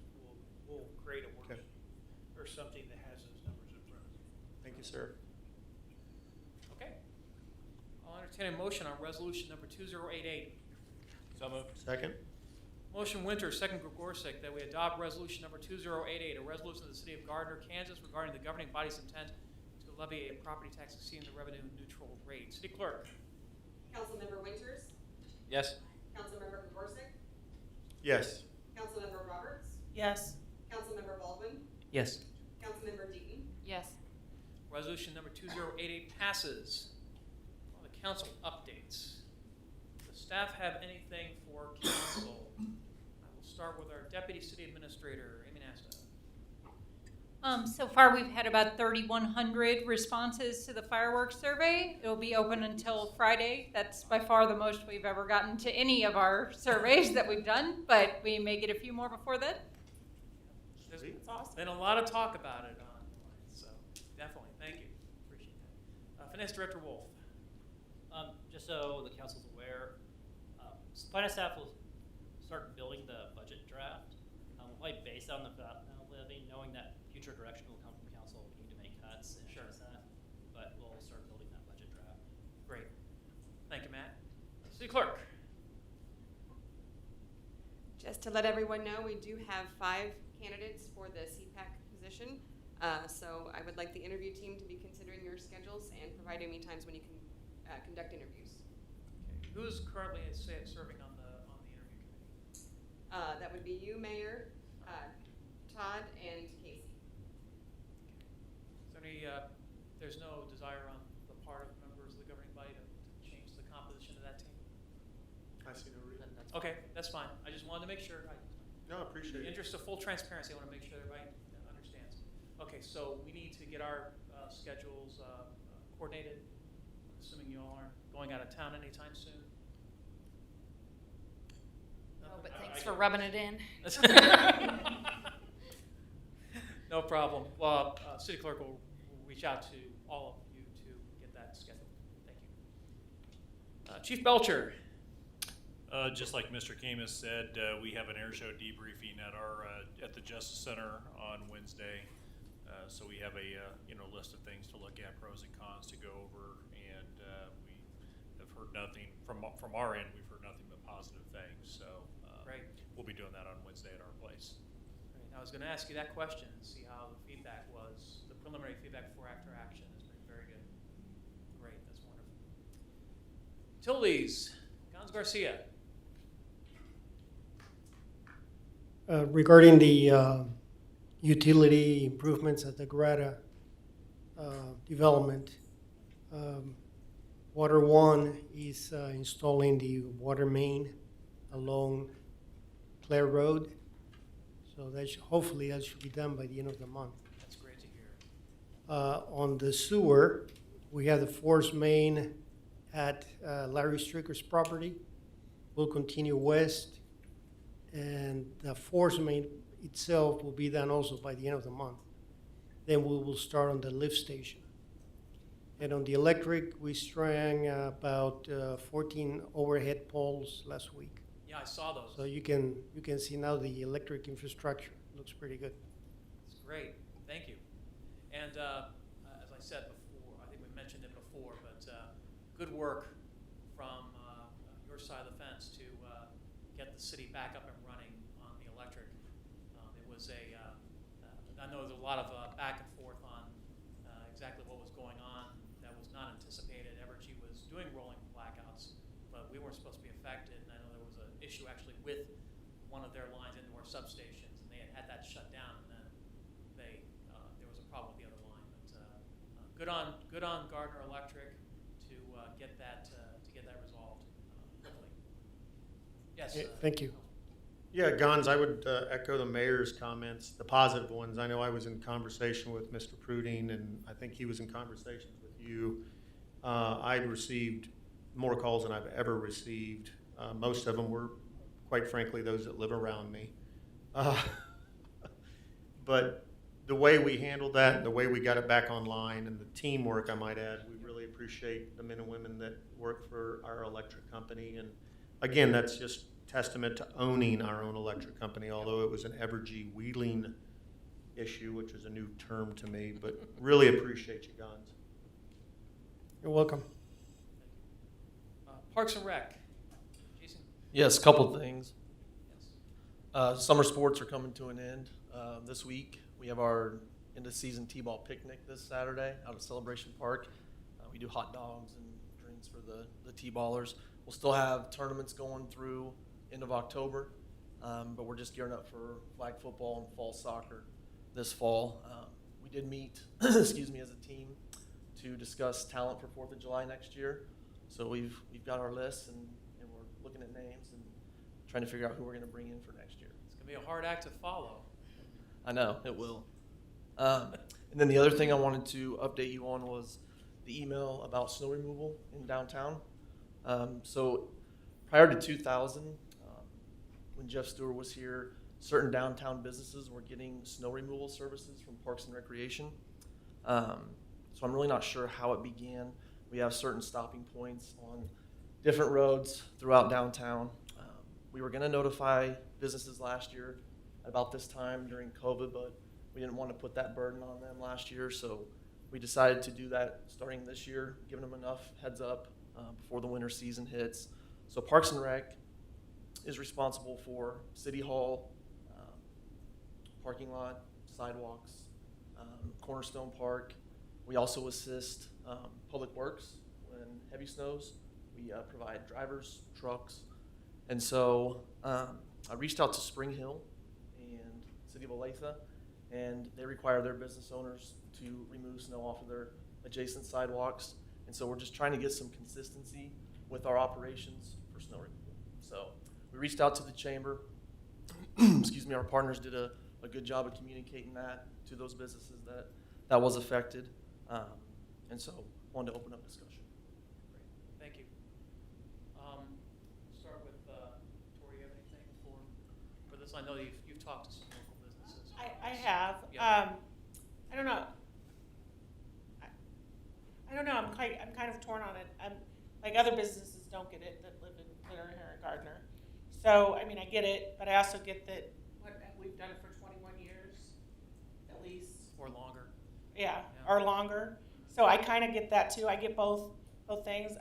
We'll create a Okay. worksheet or something that has those numbers in front of you. Thank you, sir. Okay. I'll entertain a motion on resolution number 2088. So moved. Second? Motion Winter, second Gregorsek, that we adopt resolution number 2088, a resolution of the city of Gardner, Kansas regarding the governing body's intent to levy a property tax exceeding the revenue neutral rate. City Clerk. Councilmember Winters, Yes. Councilmember Kogorsek, Yes. Councilmember Roberts, Yes. Councilmember Baldwin, Yes. Councilmember Deaton, Yes. Resolution number 2088 passes. On the council updates. Does staff have anything for council? I will start with our Deputy City Administrator, Amy Nasta. So far, we've had about 3,100 responses to the fireworks survey. It'll be open until Friday. That's by far the most we've ever gotten to any of our surveys that we've done, but we may get a few more before then. There's Sweet. been a lot of talk about it online, so definitely, thank you. Appreciate that. Finance Director Wolf. Just so the council's aware, finance staff will start building the budget draft. Like based on the levy, knowing that future direction will come from council, we need to make cuts and Sure. that, but we'll start building that budget draft. Great. Thank you, Matt. City Clerk. Just to let everyone know, we do have 5 candidates for the CPAC position. So I would like the interview team to be considering your schedules and providing me times when you can conduct interviews. Okay. Who's currently serving on the interview committee? That would be you, Mayor, Todd, and Casey. Is there any, there's no desire on the part of members of the governing body to change the composition of that team? I see no reason. Okay, that's fine. I just wanted to make sure. No, I In appreciate the it. interest of full transparency, I want to make sure everybody understands. Okay, so we need to get our schedules coordinated. Assuming you all aren't going out of town anytime soon. No, but thanks for rubbing it in. No problem. Well, City Clerk will reach out to all of you to get that scheduled. Thank you. Chief Belcher. Just like Mr. Camus said, we have an air show debriefing at our at the Justice Center on Wednesday. So we have a list of things to look at, pros and cons to go over, and we have heard nothing from our end. We've heard nothing but positive things. So Great. we'll be doing that on Wednesday at our place. Great. I was going to ask you that question and see how the feedback was. The preliminary feedback before after action has been very good. Great, that's wonderful. Utilities, Gons Garcia. Regarding the utility improvements at the Greta development, Water One is installing the water main along Clare Road. So that hopefully that should be done by the end of the month. That's great to hear. On the sewer, we have the force main at Larry Stricker's property. We'll continue west, and the force main itself will be done also by the end of the month. Then we will start on the lift station. And on the electric, we strung about 14 overhead poles last week. Yeah, I saw those. So you can see now the electric infrastructure looks pretty good. That's great. Thank you. And as I said before, I think we mentioned it before, but good work from your side of the fence to get the city back up and running on the electric. It was I know there's a lot of back and forth on exactly what was going on that was not anticipated. Evergy was doing rolling blackouts, but we weren't supposed to be affected. And I know there was an issue actually with one of their lines into our substations, and they had that shut down, and then there was a problem with the other line. But good on Gardner Electric to get that resolved quickly. Yes. Thank you. Yeah, Gons, I would echo the mayor's comments, the positive ones. I know I was in conversation with Mr. Pruding, and I think he was in conversations with you. I'd received more calls than I've ever received. Most of them were, quite frankly, those that live around me. But the way we handled that, and the way we got it back online, and the teamwork, I might add, we really appreciate the men and women that work for our electric company. And again, that's just testament to owning our own electric company, although it was an Evergy wheeling issue, which is a new term to me, but really appreciate you, Gons. You're welcome. Parks and Rec. Jason? Yes, a couple things. Yes. Summer sports are coming to an end this week. We have our end-of-season T-ball picnic this Saturday out at Celebration Park. We do hot dogs and drinks for the T-ballers. We'll still have tournaments going through end of October, but we're just gearing up for flag football and fall soccer this fall. We did meet, excuse me, as a team to discuss talent for 4th of July next year. So we've got our list, and we're looking at names and trying to figure out who we're going to bring in for next year. It's going to be a hard act to follow. I know, it will. And then the other thing I wanted to update you on was the email about snow removal in downtown. So prior to 2000, when Jeff Stewart was here, certain downtown businesses were getting snow removal services from Parks and Recreation. So I'm really not sure how it began. We have certain stopping points on different roads throughout downtown. We were going to notify businesses last year at about this time during COVID, but we didn't want to put that burden on them last year, so we decided to do that starting this year, giving them enough heads up before the winter season hits. So Parks and Rec is responsible for City Hall, parking lot, sidewalks, Cornerstone Park. We also assist Public Works when heavy snows. We provide drivers, trucks. And so I reached out to Spring Hill and City of Olathe, and they require their business owners to remove snow off of their adjacent sidewalks. And so we're just trying to get some consistency with our operations for snow removal. So we reached out to the chamber. Excuse me, our partners did a good job of communicating that to those businesses that was affected. And so wanted to open up discussion. Great, thank you. Start with Tori. You have anything for this? I know you've talked to some local businesses. I have. Yeah. I don't know. I don't know. I'm kind of torn on it. Like other businesses don't get it that live here in Gardner. So, I mean, I get it, but I also get that we've done it for 21 years, at least. Or longer. Yeah, Yeah. or longer. So I kind of get that too. I get both things.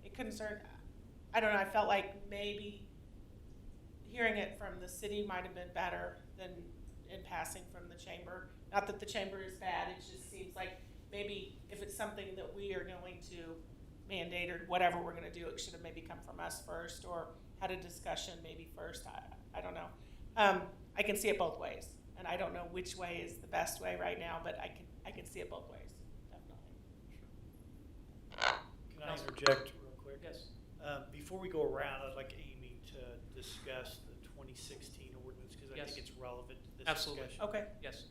It concerned, I don't know, I felt like maybe hearing it from the city might have been better than in passing from the chamber. Not that the chamber is bad, it just seems like maybe if it's something that we are going to mandate or whatever we're gonna do, it should have maybe come from us first or had a discussion maybe first. I don't know. I can see it both ways, and I don't know which way is the best way right now, but I can see it both ways, definitely. Can I interject real quick? Yes. Before we go around, I'd like Amy to discuss the 2016 ordinance, because I Yes. think it's relevant to this Absolutely. discussion. Okay. Yes.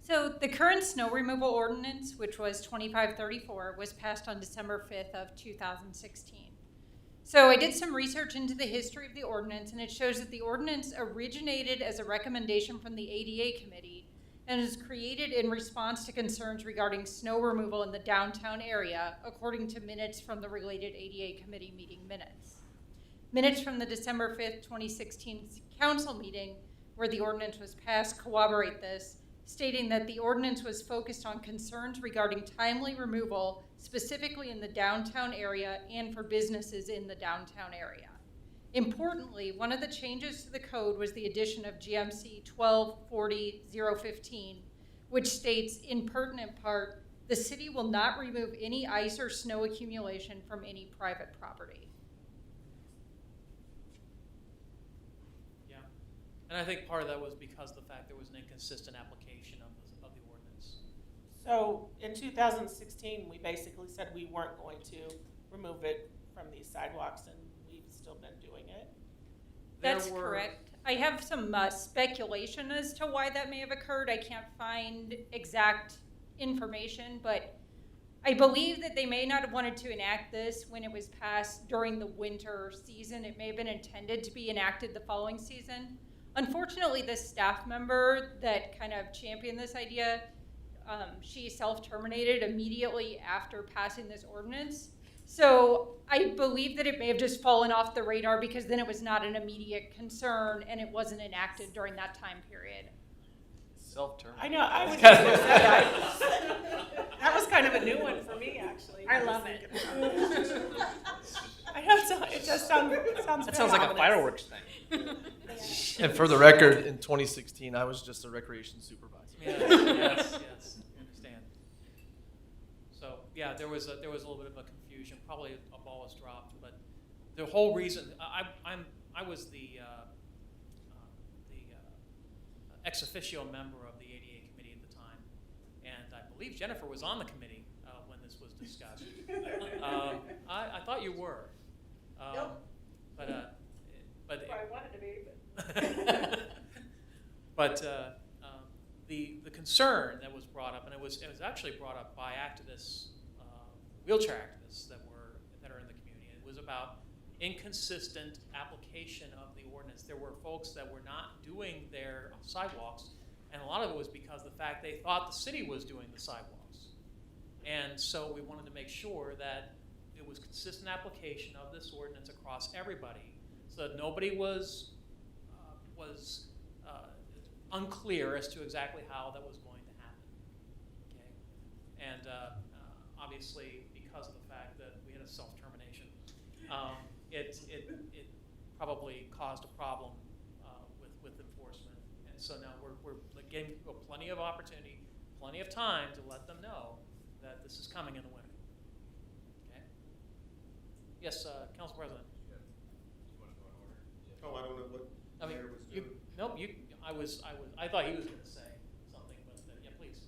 So the current snow removal ordinance, which was 2534, was passed on December 5th of 2016. So I did some research into the history of the ordinance, and it shows that the ordinance originated as a recommendation from the ADA committee and was created in response to concerns regarding snow removal in the downtown area, according to minutes from the related ADA committee meeting minutes. Minutes from the December 5th, 2016 council meeting, where the ordinance was passed, corroborate this, stating that the ordinance was focused on concerns regarding timely removal, specifically in the downtown area and for businesses in the downtown area. Importantly, one of the changes to the code was the addition of GMC 1240-015, which states, in pertinent part, the city will not remove any ice or snow accumulation from any private property. Yeah. And I think part of that was because of the fact there was an inconsistent application of the ordinance. So in 2016, we basically said we weren't going to remove it from these sidewalks, and we've still been doing it. That's correct. I have some speculation as to why that may have occurred. I can't find exact information, but I believe that they may not have wanted to enact this when it was passed during the winter season. It may have been intended to be enacted the following season. Unfortunately, this staff member that kind of championed this idea, she self-terminated immediately after passing this ordinance. So I believe that it may have just fallen off the radar because then it was not an immediate concern and it wasn't enacted during that time period. Self-terminated. I know, I was just gonna say, that was kind of a new one for me, actually. I love it. I know, it just sounds That sounds like a fireworks thing. And for the record, in 2016, I was just a recreation supervisor. Yes, yes, I understand. So yeah, there was a little bit of a confusion. Probably a ball was dropped, but the whole reason I was the ex officio member of the ADA committee at the time, and I believe Jennifer was on the committee when this was discussed. I thought you were. Nope. But I wanted to be, but the concern that was brought up, and it was actually brought up by activists, wheelchair activists that are in the community. It was about inconsistent application of the ordinance. There were folks that were not doing their sidewalks, and a lot of it was because the fact they thought the city was doing the sidewalks. And so we wanted to make sure that it was consistent application of this ordinance across everybody, so that nobody was unclear as to exactly how that was going to happen. Okay, and obviously because of the fact that we had a self-termination, it probably caused a problem with enforcement. And so now we're giving people plenty of opportunity, plenty of time to let them know that this is coming in the winter. Okay. Yes, Council President. Oh, I don't know what I mean, Mayor was doing. I thought he was going to say something, but yeah, please.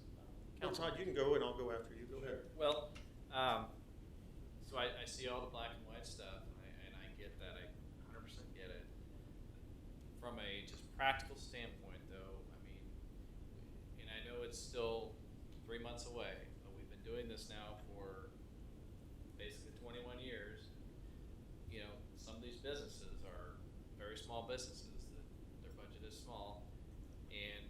No, Council. Todd, you can go and I'll go after you. Go ahead. Well, so I see all the black and white stuff, and I get that. I 100% get it. From a just practical standpoint, though, I mean, and I know it's still 3 months away, but we've been doing this now for basically 21 years. You know, some of these businesses are very small businesses that their budget is small, and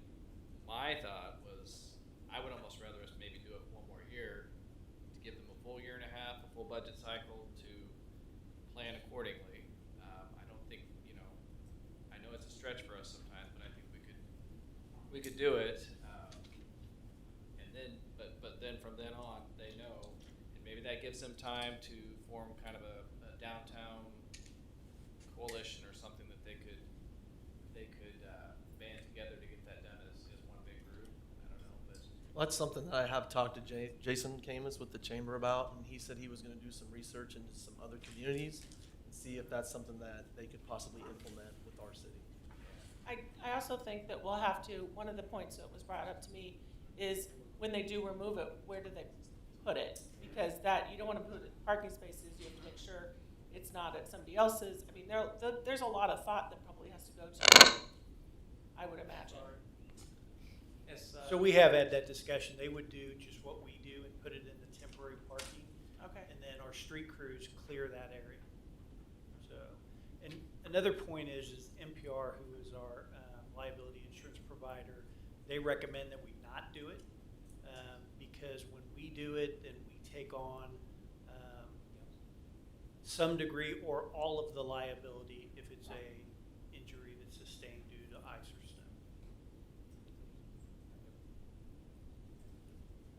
my thought was I would almost rather us maybe do it one more year to give them a full year and a half, a full budget cycle to plan accordingly. we could do it, and then, but then from then on, they know, and maybe that gives them time to form kind of a downtown coalition or something that they could band together to get that done as one big group. I don't know, but. Well, that's something that I have talked to Jason Camus with the chamber about, and he said he was going to do some research into some other communities and see if that's something that they could possibly implement with our city. I also think that we'll have to, one of the points that was brought up to me is when they do remove it, where do they put it? Because that, you don't want to put it in parking spaces, you have to make sure it's not at somebody else's. I mean, there's a lot of thought that probably has to go to, I would imagine. Yes, So we have had that discussion. They would do just what we do and put it in the temporary parking. Okay. And then our street crews clear that area. So, and another point is NPR, who is our liability insurance provider, they recommend that we not do it because when we do it, then we take on some degree or all of the liability if it's a injury that's sustained due to ice or snow.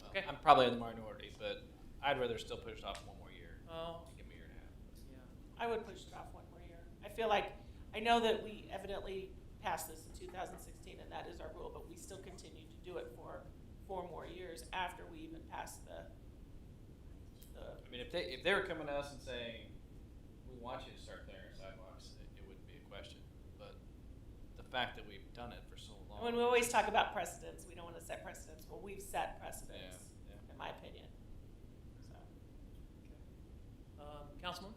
Well, okay. I'm probably in the minority, but I'd rather still push it off one more year. Oh. Give me a year and a half. Yeah. I would push it off one more year. I feel like, I know that we evidently passed this in 2016 and that is our rule, but we still continue to do it for 4 more years after we even passed the I mean, if they were coming to us and saying, we want you to start clearing sidewalks, it wouldn't be a question. But the fact that we've done it for so long. When we always talk about precedents, we don't want to set precedents. Well, we've set precedents, in my opinion. So. Councilman?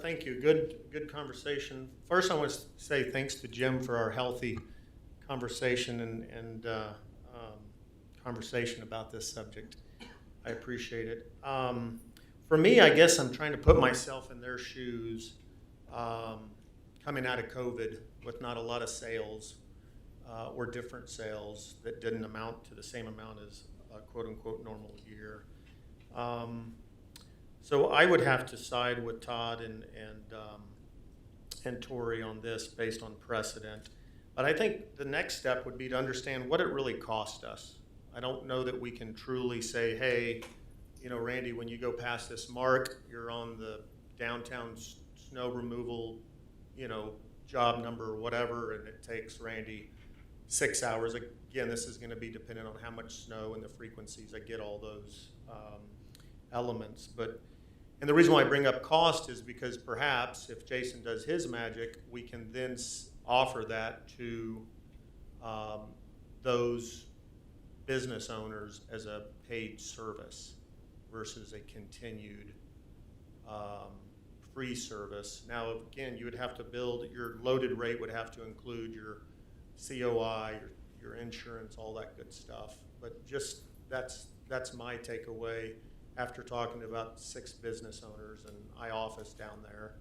Thank you. Good conversation. First, I want to say thanks to Jim for our healthy conversation and conversation about this subject. I appreciate it. For me, I guess I'm trying to put myself in their shoes coming out of COVID with not a lot of sales or different sales that didn't amount to the same amount as a quote-unquote normal year. So I would have to side with Todd and Tori on this based on precedent. But I think the next step would be to understand what it really cost us. I don't know that we can truly say, hey, you know, Randy, when you go past this mark, you're on the downtown snow removal, you know, job number or whatever, and it takes Randy 6 hours. Again, this is going to be dependent on how much snow and the frequencies. I get all those elements. And the reason why I bring up cost is because perhaps if Jason does his magic, we can then offer that to those business owners as a paid service versus a continued free service. Now, again, you would have to build, your loaded rate would have to include your COI, your insurance, all that good stuff. But just that's my takeaway after talking to about 6 business owners, and I office down there,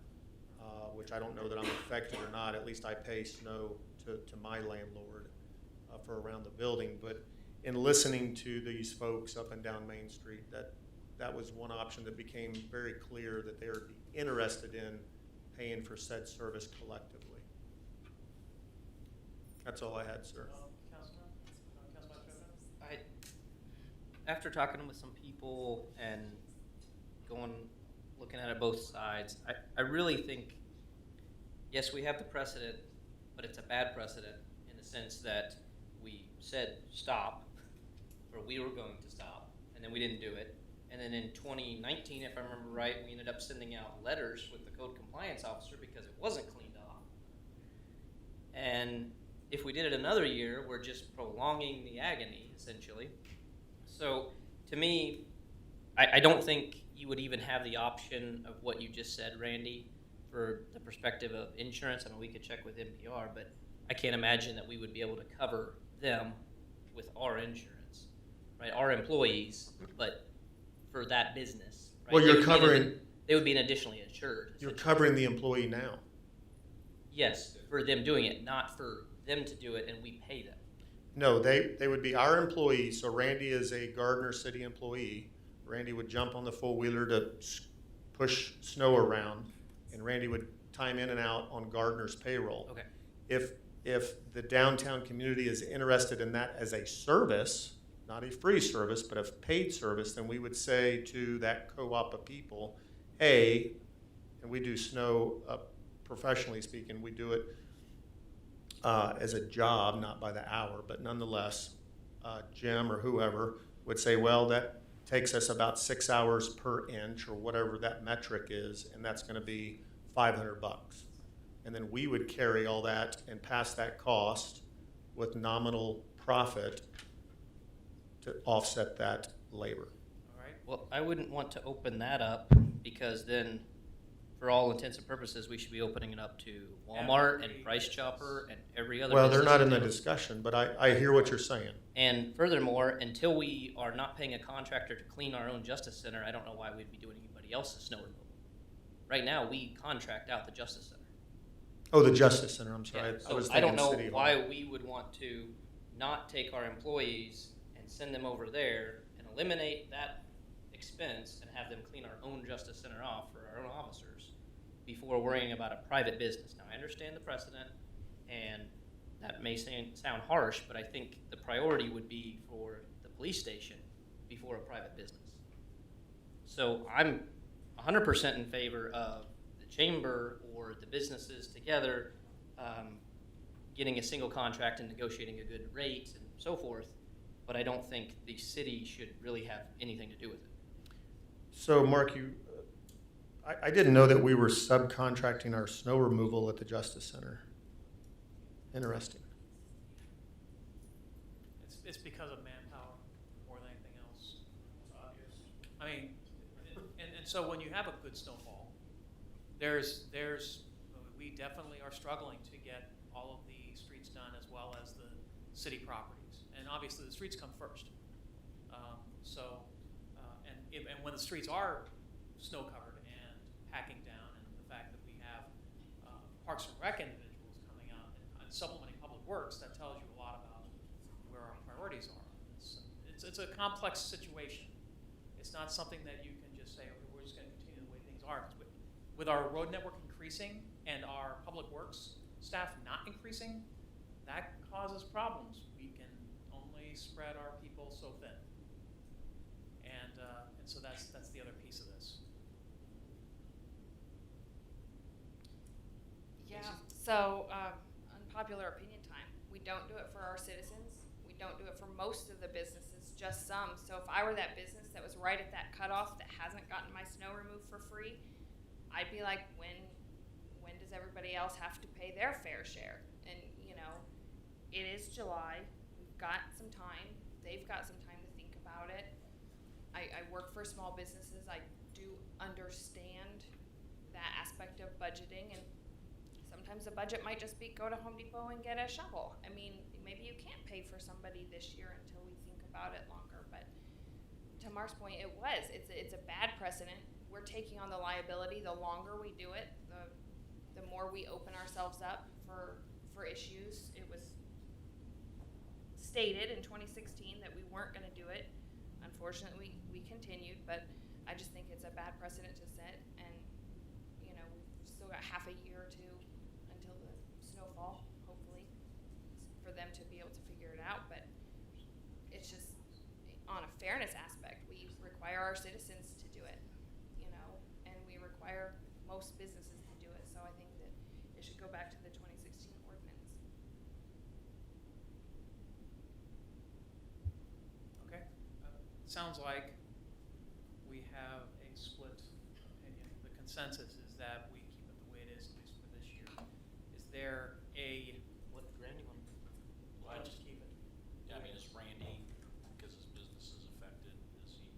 which I don't know that I'm affected or not. At least I pay snow to my landlord for around the building. But in listening to these folks up and down Main Street, that was one option that became very clear that they would be interested in paying for said service collectively. That's all I had, sir. After talking with some people and looking at it both sides, I really think, yes, we have the precedent, but it's a bad precedent in the sense that we said stop, or we were going to stop, and then we didn't do it. And then in 2019, if I remember right, we ended up sending out letters with the code compliance officer because it wasn't cleaned off. And if we did it another year, we're just prolonging the agony, essentially. So to me, I don't think you would even have the option of what you just said, Randy, for the perspective of insurance. I mean, we could check with NPR, but I can't imagine that we would be able to cover them with our insurance, right? Our employees, but for that business, right? Well, you're covering. They would be an additionally insured. You're covering the employee now. Yes, for them doing it, not for them to do it and we pay them. No, they would be our employees. So Randy is a Gardner City employee. Randy would jump on the four-wheeler to push snow around, and Randy would time in and out on Gardner's payroll. Okay. If if the downtown community is interested in that as a service, not a free service, but a paid service, then we would say to that co-op of people, hey, and we do snow, professionally speaking, we do it as a job, not by the hour, but nonetheless, Jim or whoever would say, well, that takes us about 6 hours per inch or whatever that metric is, and that's going to be $500. And then we would carry all that and pass that cost with nominal profit to offset that labor. All right? Well, I wouldn't want to open that up because then, for all intents and purposes, we should be opening it up to Walmart and Price Chopper and every other. Well, they're business not in the town. discussion, but I hear what you're saying. And furthermore, until we are not paying a contractor to clean our own Justice Center, I don't know why we'd be doing anybody else's snow removal. Right now, we contract out the Justice Center. Oh, the Justice Center, I'm sorry. Yeah, I was so I don't thinking know City Hall. why we would want to not take our employees and send them over there and eliminate that expense and have them clean our own Justice Center off for our own officers before worrying about a private business. Now, I understand the precedent, and that may sound harsh, but I think the priority would be for the police station before a private business. So I'm 100% in favor of the chamber or the businesses together getting a single contract and negotiating a good rate and so forth, but I don't think the city should really have anything to do with it. So, Mark, I didn't know that we were subcontracting our snow removal at the Justice Center. Interesting. It's because of manpower more than anything else. It's obvious. I mean, and so when you have a good snowfall, we definitely are struggling to get all of the streets done as well as the city properties. And obviously the streets come first. And when the streets are snow covered and packing down, and the fact that we have Parks and Rec individuals coming out and supplementing public works, that tells you a lot about where our priorities are. It's a complex situation. It's not something that you can just say, okay, we're just going to continue the way things are. With our road network increasing and our public works staff not increasing, that causes problems. We can only spread our people so thin. And so that's the other piece of this. Yeah, so unpopular opinion time. We don't do it for our citizens. We don't do it for most of the businesses, just some. So if I were that business that was right at that cutoff that hasn't gotten my snow removed for free, I'd be like, when does everybody else have to pay their fair share? And, you know, it is July. We've got some time. They've got some time to think about it. I work for small businesses. I do understand that aspect of budgeting, and sometimes the budget might just be go to Home Depot and get a shovel. I mean, maybe you can't pay for somebody this year until we think about it longer, but to Mark's point, it's a bad precedent. We're taking on the liability. The longer we do it, the more we open ourselves up for issues. It was stated in 2016 that we weren't going to do it. Unfortunately, we continued, but I just think it's a bad precedent to set, and you know, we've still got half a year or two until the snowfall, hopefully, for them to be able to figure it out. But it's just on a fairness aspect, we require our citizens to do it, you know, and we require most businesses to do it. So I think that it should go back to the 2016 ordinance. Okay. Sounds like we have a split opinion. The consensus is that we keep it the way it is, at least for this year. Is there a? What Randy want? I'll just keep it. Yeah, I mean, is Randy, because his business is affected, is he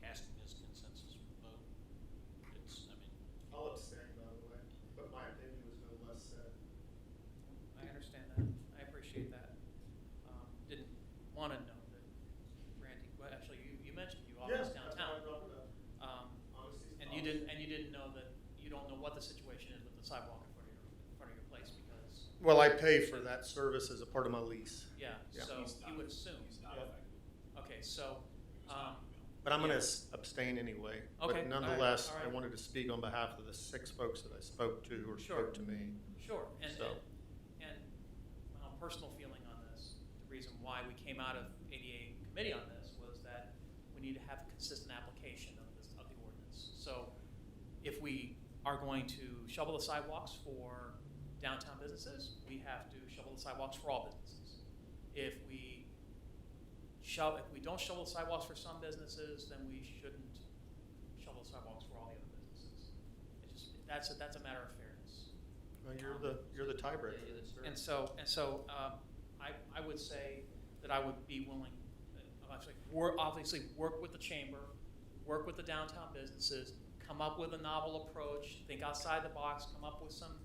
casting his consensus vote? I'll abstain, by the way, but my opinion was no less said. I understand that. I appreciate that. Didn't want to know that Randy. Well, actually, you mentioned you office downtown. And you didn't know that you don't know what the situation is with the sidewalk in front of your place because. Well, I pay for that service as a part of my lease. Yeah. So you would assume. He's not affected. Okay. So. But I'm going to abstain anyway. Okay, But nonetheless, all right. I wanted to speak on behalf of the 6 folks that I spoke to or spoke to me. Sure. And So. and personal feeling on this. The reason why we came out of ADA committee on this was that we need to have a consistent application of the ordinance. So if we are going to shovel the sidewalks for downtown businesses, we have to shovel the sidewalks for all businesses. If we don't shovel the sidewalks for some businesses, then we shouldn't shovel the sidewalks for all the other businesses. That's a matter of fairness. Well, you're the tiebreaker. And so I would say that I would be willing, obviously work with the chamber, work with the downtown businesses, come up with a novel approach, think outside the box, come up with some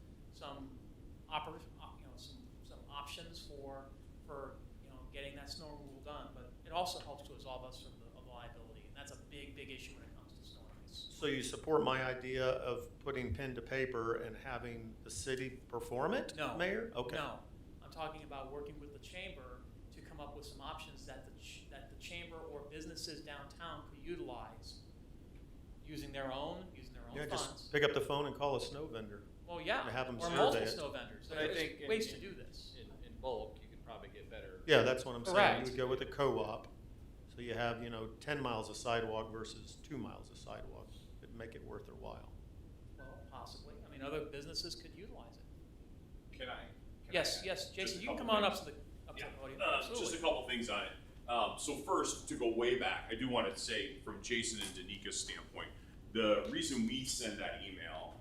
options for getting that snow removal done. But it also helps to absolve us from the liability, and that's a big issue when it comes to snow and ice. So you support my idea of putting pen to paper and having the city perform it, No. Mayor? Okay. No, I'm talking about working with the chamber to come up with some options that the chamber or businesses downtown could utilize, using their own Yeah, funds. just pick up the phone and call a snow vendor. Well, yeah, and have them or survey multiple it. snow vendors. But I There's think ways to do this. In bulk, you could probably get better. Yeah, that's what I'm saying. Correct. You would go with a co-op. So you have, 10 miles of sidewalk versus 2 miles of sidewalk. It'd make it worth their while. Well, possibly. I mean, other businesses could utilize it. Can I? Yes, just Jason, a you can couple come on up things? to the podium. Just a Absolutely. couple things on it. So first, to go way back, I do want to say from Jason and Danika's standpoint, the reason we send that email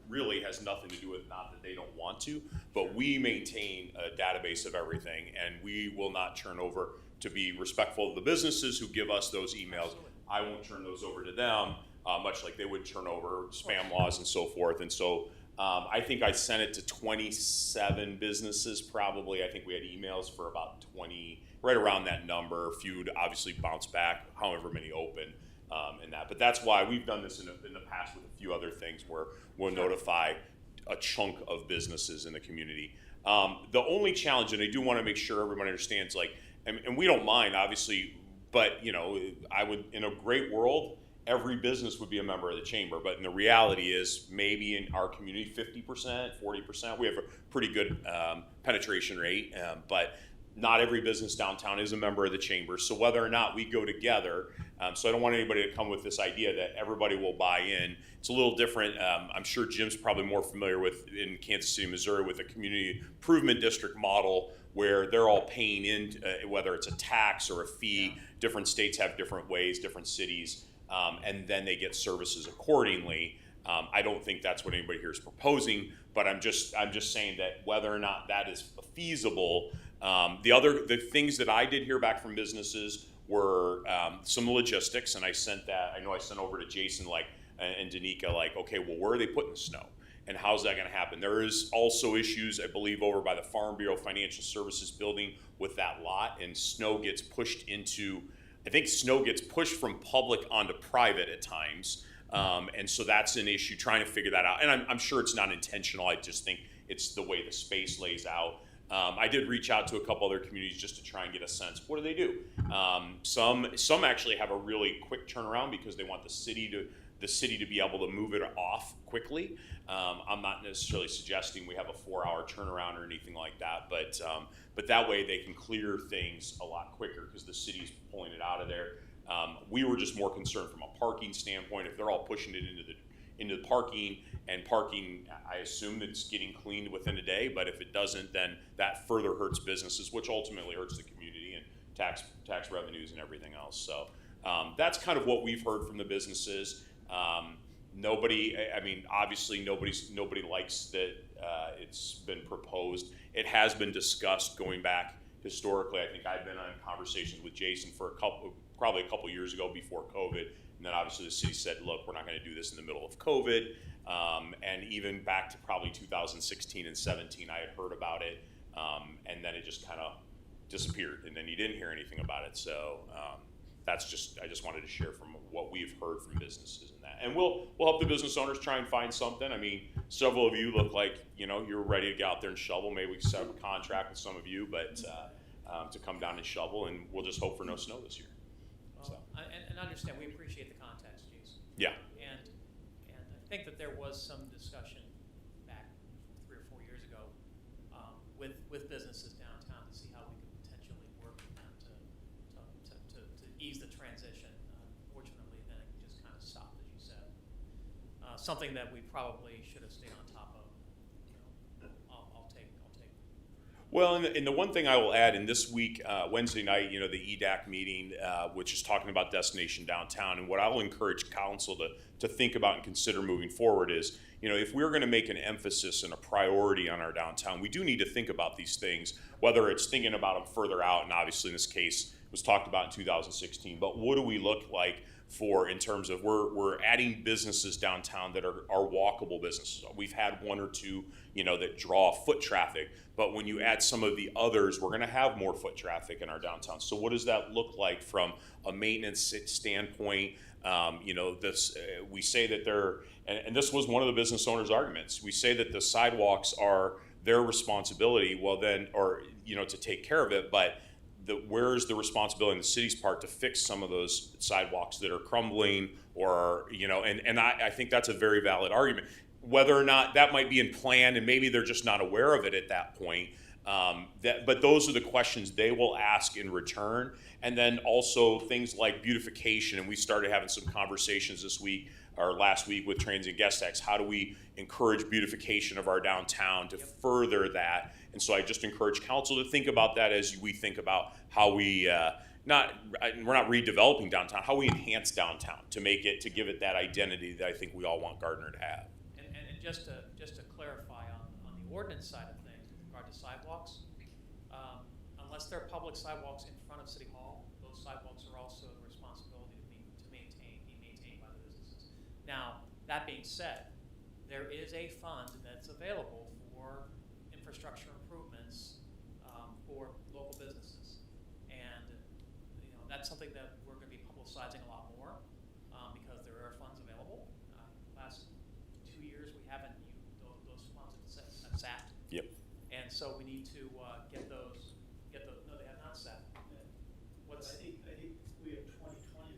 really has nothing to do with not that they don't want to, but we maintain a database of everything, and we will not turn over to be respectful of the businesses who give us those emails. Absolutely. I won't turn those over to them, much like they would turn over spam laws and so forth. And so I think I sent it to 27 businesses probably. I think we had emails for about 20, right around that number. A few obviously bounce back, however many open. And that, but that's why we've done this in the past with a few other things where we'll notify a chunk of businesses in the community. The only challenge, and I do want to make sure everyone understands, and we don't mind obviously, but I would, in a great world, every business would be a member of the chamber. But in the reality is, maybe in our community, 50%, 40%, we have a pretty good penetration rate, but not every business downtown is a member of the chamber. So whether or not we go together, so I don't want anybody to come with this idea that everybody will buy in. It's a little different. I'm sure Jim's probably more familiar with in Kansas City, Missouri, with the community improvement district model where they're all paying in, whether it's a tax or a fee. Different states have different ways, different cities, and then they get services accordingly. I don't think that's what anybody here is proposing, but I'm just saying that whether or not that is feasible. The things that I did hear back from businesses were some logistics, and I sent that. I know I sent over to Jason and Danica okay, well, where are they putting the snow, and how's that going to happen? There is also issues, I believe, over by the Farm Bureau Financial Services building with that lot, and snow gets pushed from public onto private at times, and so that's an issue trying to figure that out. And I'm sure it's not intentional. I just think it's the way the space lays out. I did reach out to a couple other communities just to try and get a sense. What do? Some actually have a really quick turnaround because they want the city to be able to move it off quickly. I'm not necessarily suggesting we have a 4-hour turnaround or anything like that, but that way they can clear things a lot quicker because the city's pulling it out of there. We were just more concerned from a parking standpoint. If they're all pushing it into the parking, I assume it's getting cleaned within a day, but if it doesn't, then that further hurts businesses, which ultimately hurts the community and tax revenues and everything else. So that's kind of what we've heard from the businesses. Obviously nobody likes that it's been proposed. It has been discussed going back historically. I think I've been on conversations with Jason for probably a couple years ago before COVID. And then obviously the city said, look, we're not going to do this in the middle of COVID. And even back to probably 2016 and 17, I had heard about it. And then it just kind of disappeared. And then you didn't hear anything about it. So I just wanted to share from what we've heard from businesses in that. And we'll help the business owners try and find something. I mean, several of you look like, you're ready to get out there and shovel. Maybe we can set up a contract with some of you, but to come down and shovel, and we'll just hope for no snow this year. And understand, we appreciate the context, Jason. Yeah. And I think that there was some discussion back 3 or 4 years ago with businesses downtown. something that we probably should have stayed on top of. I'll take. Well, and the one thing I will add, in this week, Wednesday night, the EDAC meeting, which is talking about Destination Downtown, and what I'll encourage council to think about and consider moving forward is, if we're going to make an emphasis and a priority on our downtown, we do need to think about these things, whether it's thinking about them further out, and obviously in this case, it was talked about in 2016, but what do we look like for in terms of we're adding businesses downtown that are walkable businesses. We've had one or two, that draw foot traffic, but when you add some of the others, we're going to have more foot traffic in our downtown. So what does that look like from a maintenance standpoint? We say that and this was one of the business owners' arguments. We say that the sidewalks are their responsibility, to take care of it, but where's the responsibility on the city's part to fix some of those sidewalks that are crumbling and I think that's a very valid argument. Whether or not that might be in plan and maybe they're just not aware of it at that point, but those are the questions they will ask in return. And then also things like beautification, and we started having some conversations this week or last week with transient guest tax. How do we encourage beautification of our downtown to further that? And so I just encourage council to think about that as we think about how we we're not redeveloping downtown, how we enhance downtown to give it that identity that I think we all want Gardner to have. And just to clarify on the ordinance side of things with regard to sidewalks, unless they're public sidewalks in front of City Hall, those sidewalks are also the responsibility to be maintained by the businesses. Now, that being said, there is a fund that's available for infrastructure improvements for local businesses, and that's something that we're going to be publicizing a lot more because there are funds available. Last 2 years we haven't used those funds have sat. Yep. And so we need to get those. No, they have not sat. I think we have 2020,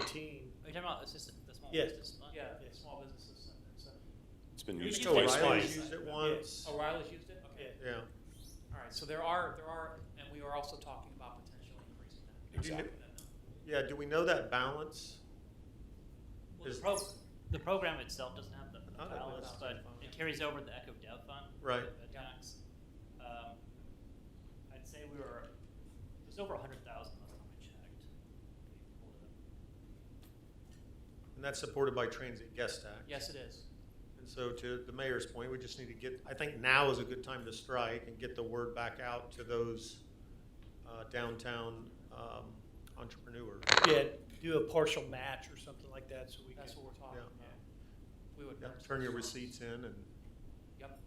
2019. Are you talking about the small Yeah. business fund? Yeah, small businesses. It's been You used know, twice. O'Reilly's used it once. O'Reilly's used it? Okay. Yeah. All right, so there are, and we are also talking about potentially increasing that. Exactly. Yeah, do we know that balance? Well, the program itself doesn't have the Oh, balance, that's but fine. it carries over the Echo Dev Fund. Right. The tax. I'd say it was over 100,000 last time I checked. And that's supported by transient guest tax. Yes, it is. And so to the mayor's point, we just need to I think now is a good time to strike and get the word back out to those downtown entrepreneurs. Yeah, do a partial match or something like that, so we can. That's what we're talking Yeah. about. We would Turn your receipts in and Yep.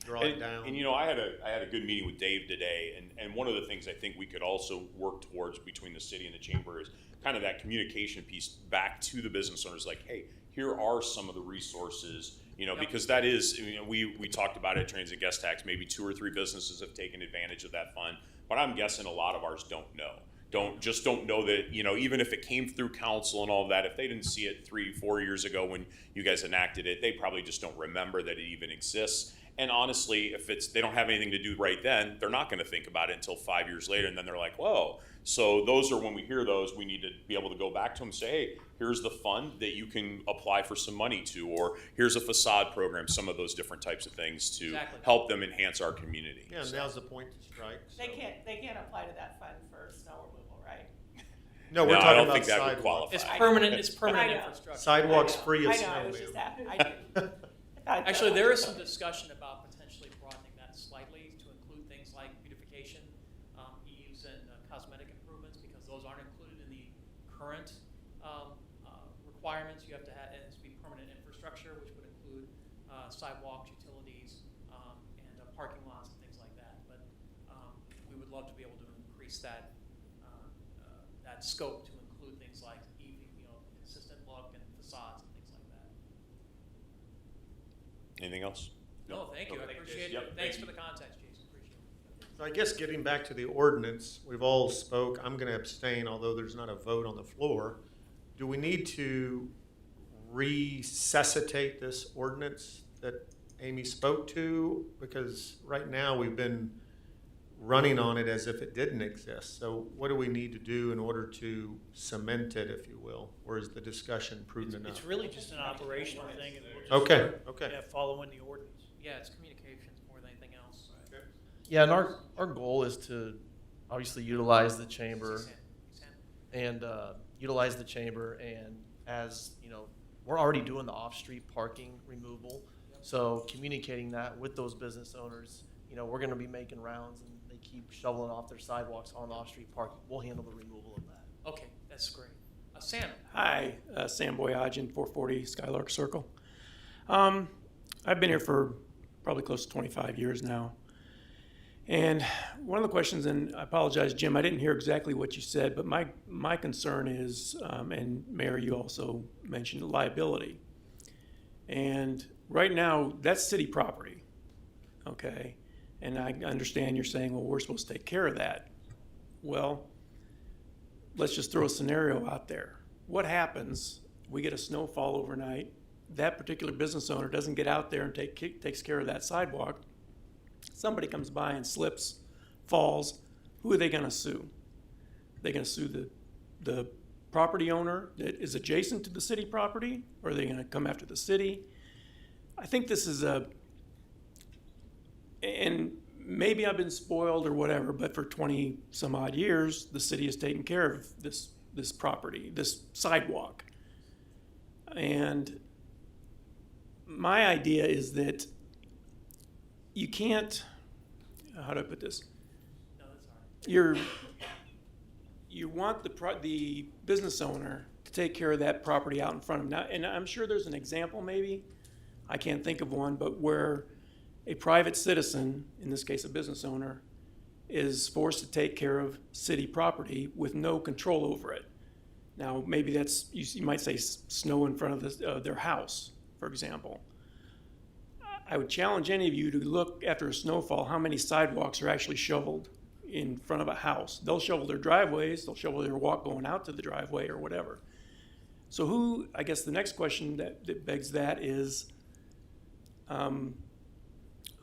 draw it down. And I had a good meeting with Dave today, and one of the things I think we could also work towards between the city and the chamber is kind of that communication piece back to the business owners, like, hey, here are some of the resources, because that is, we talked about it at Transient Guest Tax, maybe 2 or 3 businesses have taken advantage of that fund, but I'm guessing a lot of ours don't know. Don't know that, even if it came through council and all of that, if they didn't see it 3-4 years ago when you guys enacted it, they probably just don't remember that it even exists. And honestly, if they don't have anything to do right then, they're not going to think about it until 5 years later, and then they're like, whoa. So those are, when we hear those, we need to be able to go back to them and say, hey, here's the fund that you can apply for some money to, or here's a facade program, some of those different types of things to help them enhance our community. Yeah, now's the point to strike. They can't apply to that fund for snow removal, right? No, we're I talking don't about think that would sidewalks. qualify. It's permanent I know. infrastructure. Sidewalks free of I know, snow I was just removal. Actually, there is some discussion about potentially broadening that slightly to include things like beautification, eaves, and cosmetic improvements, because those aren't included in the current requirements. You have to have, it has to be permanent infrastructure, which would include sidewalks, utilities, and parking lots and things like that. But we would love to be able to increase that that scope to include things like consistent look and facades and things like that. Anything else? No, thank you. I appreciate it. Yep, Thanks thank for the context, Jason. Appreciate it. So I guess getting back to the ordinance, we've all spoke. I'm going to abstain, although there's not a vote on the floor. Do we need to resuscitate this ordinance that Amy spoke to? Because right now we've been running on it as if it didn't exist. So what do we need to do in order to cement it, if you will? Or is the discussion proven enough? It's really just an operational thing, and we'll just. Okay, okay. Yeah, following the ordinance. Yeah, it's communications more than anything else. Yeah, and our goal is to obviously utilize the chamber and utilize the chamber, and as you know, we're already doing the off-street parking removal. So communicating that with those business owners, you know, we're going to be making rounds, and they keep shoveling off their sidewalks on the off-street parking. We'll handle the removal of that. Okay, that's great. Sam. Hi, Sam Boyajian, 440 Skylark Circle. I've been here for probably close to 25 years now. And one of the questions, and I apologize, Jim, I didn't hear exactly what you said, but my concern is, and Mayor, you also mentioned liability. And right now, that's city property, okay? And I understand you're saying, well, we're supposed to take care of that. Well, let's just throw a scenario out there. What happens, we get a snowfall overnight, that particular business owner doesn't get out there and takes care of that sidewalk. Somebody comes by and slips, falls, who are they gonna sue? They gonna sue the property owner that is adjacent to the city property, or are they gonna come after the city? I think this is and maybe I've been spoiled or whatever, but for 20 some odd years, the city has taken care of this property, this sidewalk. And my idea is that you can't, how do I put this? No, that's all right. You want the business owner to take care of that property out in front of them. Now, and I'm sure there's an example maybe, I can't think of one, but where a private citizen, in this case a business owner, is forced to take care of city property with no control over it. Now, maybe that's, you might say snow in front of their house, for example. I would challenge any of you to look after a snowfall, how many sidewalks are actually shoveled in front of a house. They'll shovel their driveways, they'll shovel their walk going out to the driveway or whatever. So I guess the next question that begs that is,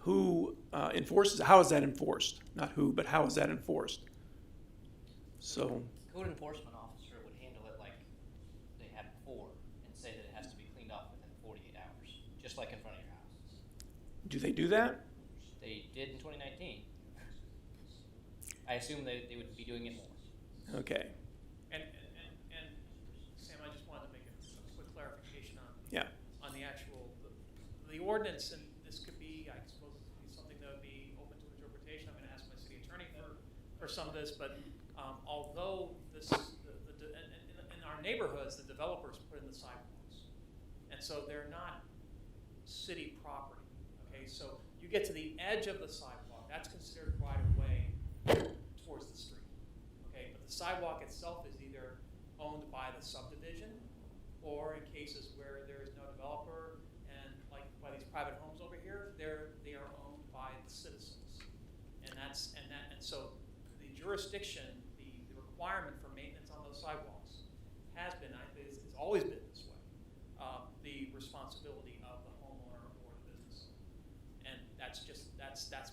who enforces, how is that enforced? Not who, but how is that enforced? So. Code enforcement officer would handle it like they had before and say that it has to be cleaned up within 48 hours, just like in front of your houses. Do they do that? They did in 2019. I assume they would be doing it more. Okay. And Sam, I just wanted to make a quick clarification on the actual, the ordinance, and this could be, I suppose, something that would be open to interpretation. I'm going to ask my city attorney for some of this, but although this, in our neighborhoods, the developers put in the sidewalks, and so they're not city property. Okay, so you get to the edge of the sidewalk, that's considered right of way towards the street. Okay, but the sidewalk itself is either owned by the subdivision, or in cases where there is no developer, and like by these private homes over here, they are owned by the citizens, and so the jurisdiction, the requirement for maintenance on those sidewalks has been, I think, it's always been this way, the responsibility of the homeowner or the business owner, and that's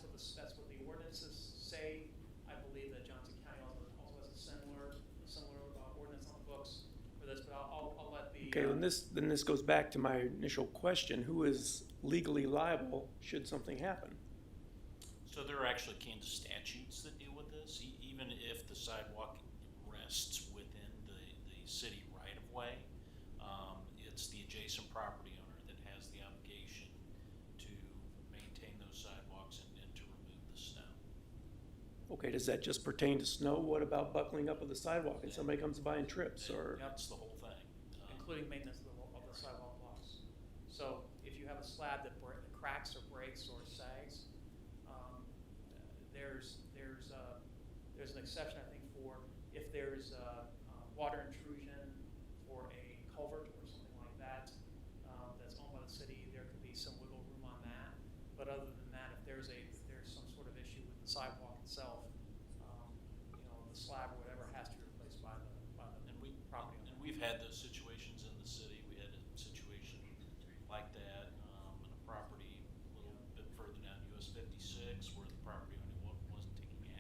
what the ordinances say. I believe that Johnson County also has a similar ordinance on the books for this, but I'll let the. Okay, then this goes back to my initial question: who is legally liable should something happen? So there are actually Kansas statutes that deal with this, even if the sidewalk rests within the city right-of-way. It's the adjacent property owner that has the obligation to maintain those sidewalks and to remove the snow. Okay, does that just pertain to snow? What about buckling up of the sidewalk and somebody comes by and trips, or? That's the whole thing. Including maintenance of the sidewalk blocks. So if you have a slab that cracks or breaks or sags, there's an exception, I think, for if there's water intrusion for a culvert or something like that that's owned by the city, there could be some wiggle room on that. But other than that, if there's some sort of issue with the sidewalk itself, the slab or whatever has to be replaced by the property owner. And we've had those situations in the city. We had a situation like that in a property a little bit further down US 56 where the property owner wasn't taking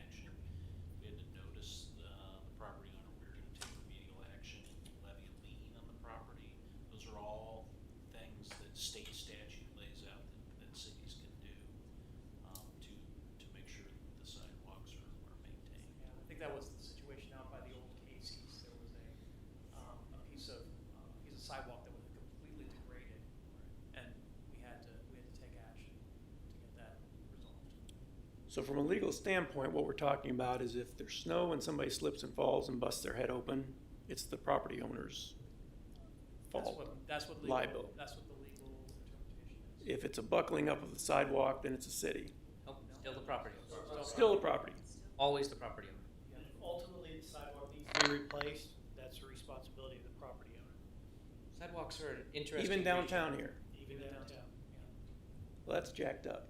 sidewalk that was completely degraded, and we had to take action to get that resolved. So from a legal standpoint, what we're talking about is if there's snow and somebody slips and falls and busts their head open, it's the property owner's fault. That's what liability. That's what the legal interpretation is. If it's a buckling up of the sidewalk, then it's a city. Nope, still the property owner. Still the property. Always the property owner. If ultimately the sidewalk needs to be replaced, that's the responsibility of the property owner. Sidewalks are an interesting. Even downtown here. Even downtown. Well, that's jacked up.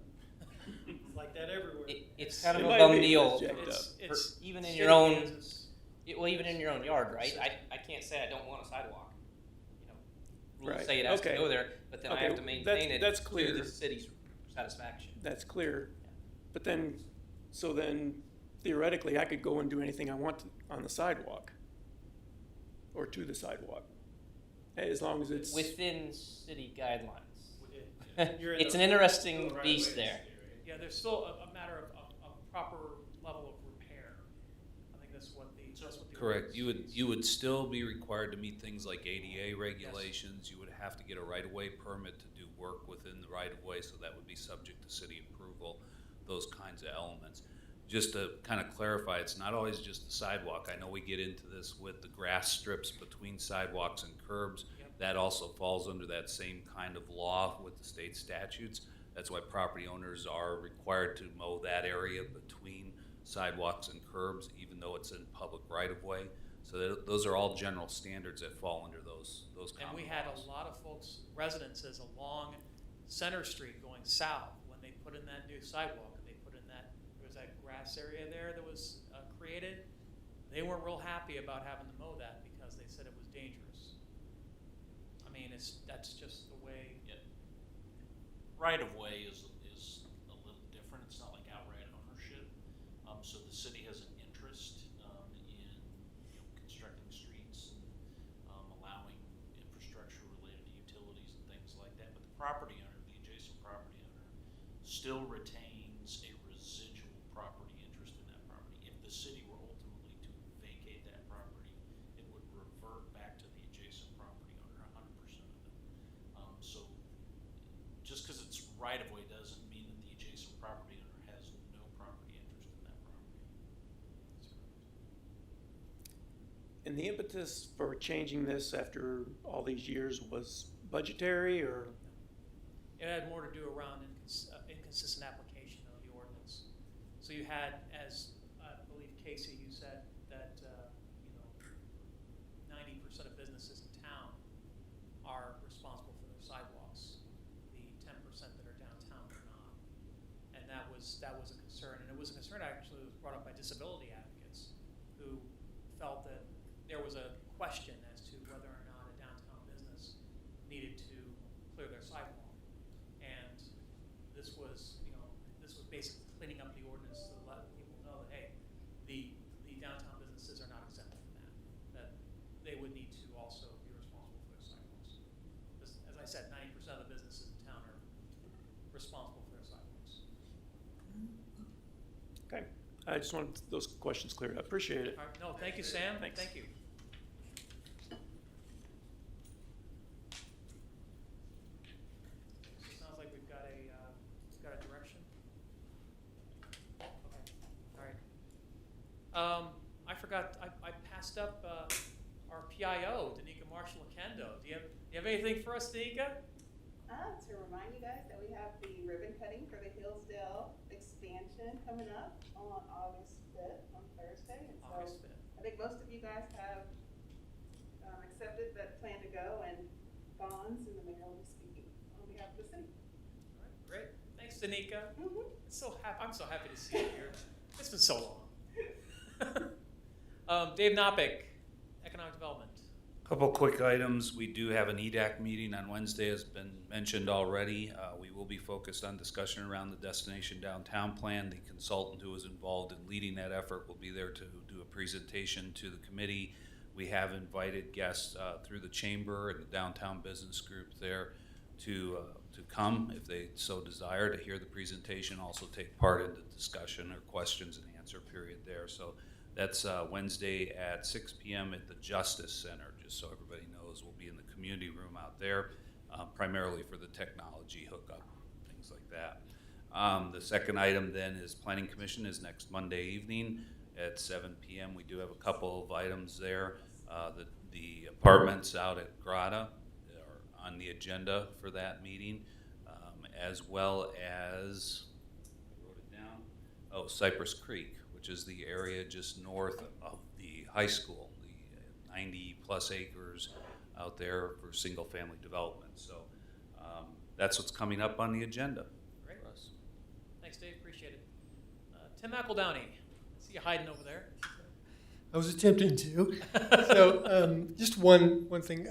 It's like that everywhere. It's It kind of a might bum be, deal. but it's jacked up. It's Even in city your own, Kansas. well, even in your own yard, right? I can't say I don't want a sidewalk. You know, rules Right. say it has Okay. to go there, but then I Okay, have to maintain it that's clear. to the city's satisfaction. That's clear. But then, so then theoretically, I could go and do anything I want to, on the sidewalk or to the sidewalk, as long as it's. Within city guidelines. You're in It's the- an interesting right beast away. there. Yeah, there's still a matter of proper level of repair. I think that's what the Correct. ordinance You would still be required to meet things like ADA regulations. You would have to get a right-of-way permit to do work within the right-of-way, so that would be subject to city approval, those kinds of elements. Just to kind of clarify, it's not always just the sidewalk. I know we get into this with the grass strips between sidewalks and curbs. Yep. That also falls under that same kind of law with the state statutes. That's why property owners are required to mow that area between sidewalks and curbs, even though it's in public right-of-way. So those are all general standards that fall under those common And we had laws. a lot of folks, residences along Center Street going south when they put in that new sidewalk. They put in that, there was that grass area there that was created. They weren't real happy about having to mow that because they said it was dangerous. I mean, that's just the way. Right of way is a little different. It's not like outright ownership. So the city has an interest in constructing streets and allowing infrastructure related to utilities and things like that. But the property owner, the adjacent property owner, still retains a residual property interest in that property. If the city were ultimately to vacate that property, it would revert back to the adjacent property owner, 100% of it. So just because it's right of way doesn't mean that the adjacent property owner has no property interest in that property. And the impetus for changing this after all these years was budgetary, or? It had more to do around inconsistent application of the ordinance. So you had, as I believe Casey, you said that 90% of businesses in town are responsible for their sidewalks. The 10% that are downtown are not, and that was a concern. And it was a concern actually that was brought up by disability advocates who felt that there was a question as to whether or not a downtown business needed to clear their sidewalk. And this was basically cleaning up the ordinance to let people know that, hey, the downtown businesses are not exempt from that they would need to also be responsible for their sidewalks. As I said, 90% of the businesses in town are responsible for their sidewalks. Okay, I just wanted those questions cleared up. Appreciate it. All right, no, thank you, Sam. Thanks. Thank you. Sounds like we've got a direction. Okay, all right. I forgot, I passed up our PIO, Danica Marshall-Akendo. Do you have anything for us, Danica? To remind you guys that we have the ribbon cutting for the Hillsdale expansion coming up on August 5th, on Thursday. And so August 5th. I think most of you guys have accepted that plan to go, and bonds, and the mayor will be speaking on behalf of the city. All right, great. Thanks, Danica. Mhm. I'm so happy to see you here. It's been so long. Dave Knopick, Economic Development. Couple quick items. We do have an EDAC meeting on Wednesday, as been mentioned already. We will be focused on discussion around the Destination Downtown Plan. The consultant who is involved in leading that effort will be there to do a presentation to the committee. We have invited guests through the chamber and the downtown business group there to come if they so desire to hear the presentation, also take part in the discussion or questions and answer period there. So That's Wednesday at 6 p.m. at the Justice Center, just so everybody knows. We'll be in the community room out there, primarily for the technology hookup, things like that. The second item then is Planning Commission is next Monday evening at 7 p.m. We do have a couple of items there. The apartments out at Grata are on the agenda for that meeting, as well as, I wrote it down, Cypress Creek, which is the area just north of the high school, the 90 plus acres out there for single family development. So that's what's coming up on the agenda. Great. For us. Thanks, Dave. Appreciate it. Tim McEldowney, I see you hiding over there. I was attempting to. So just one thing.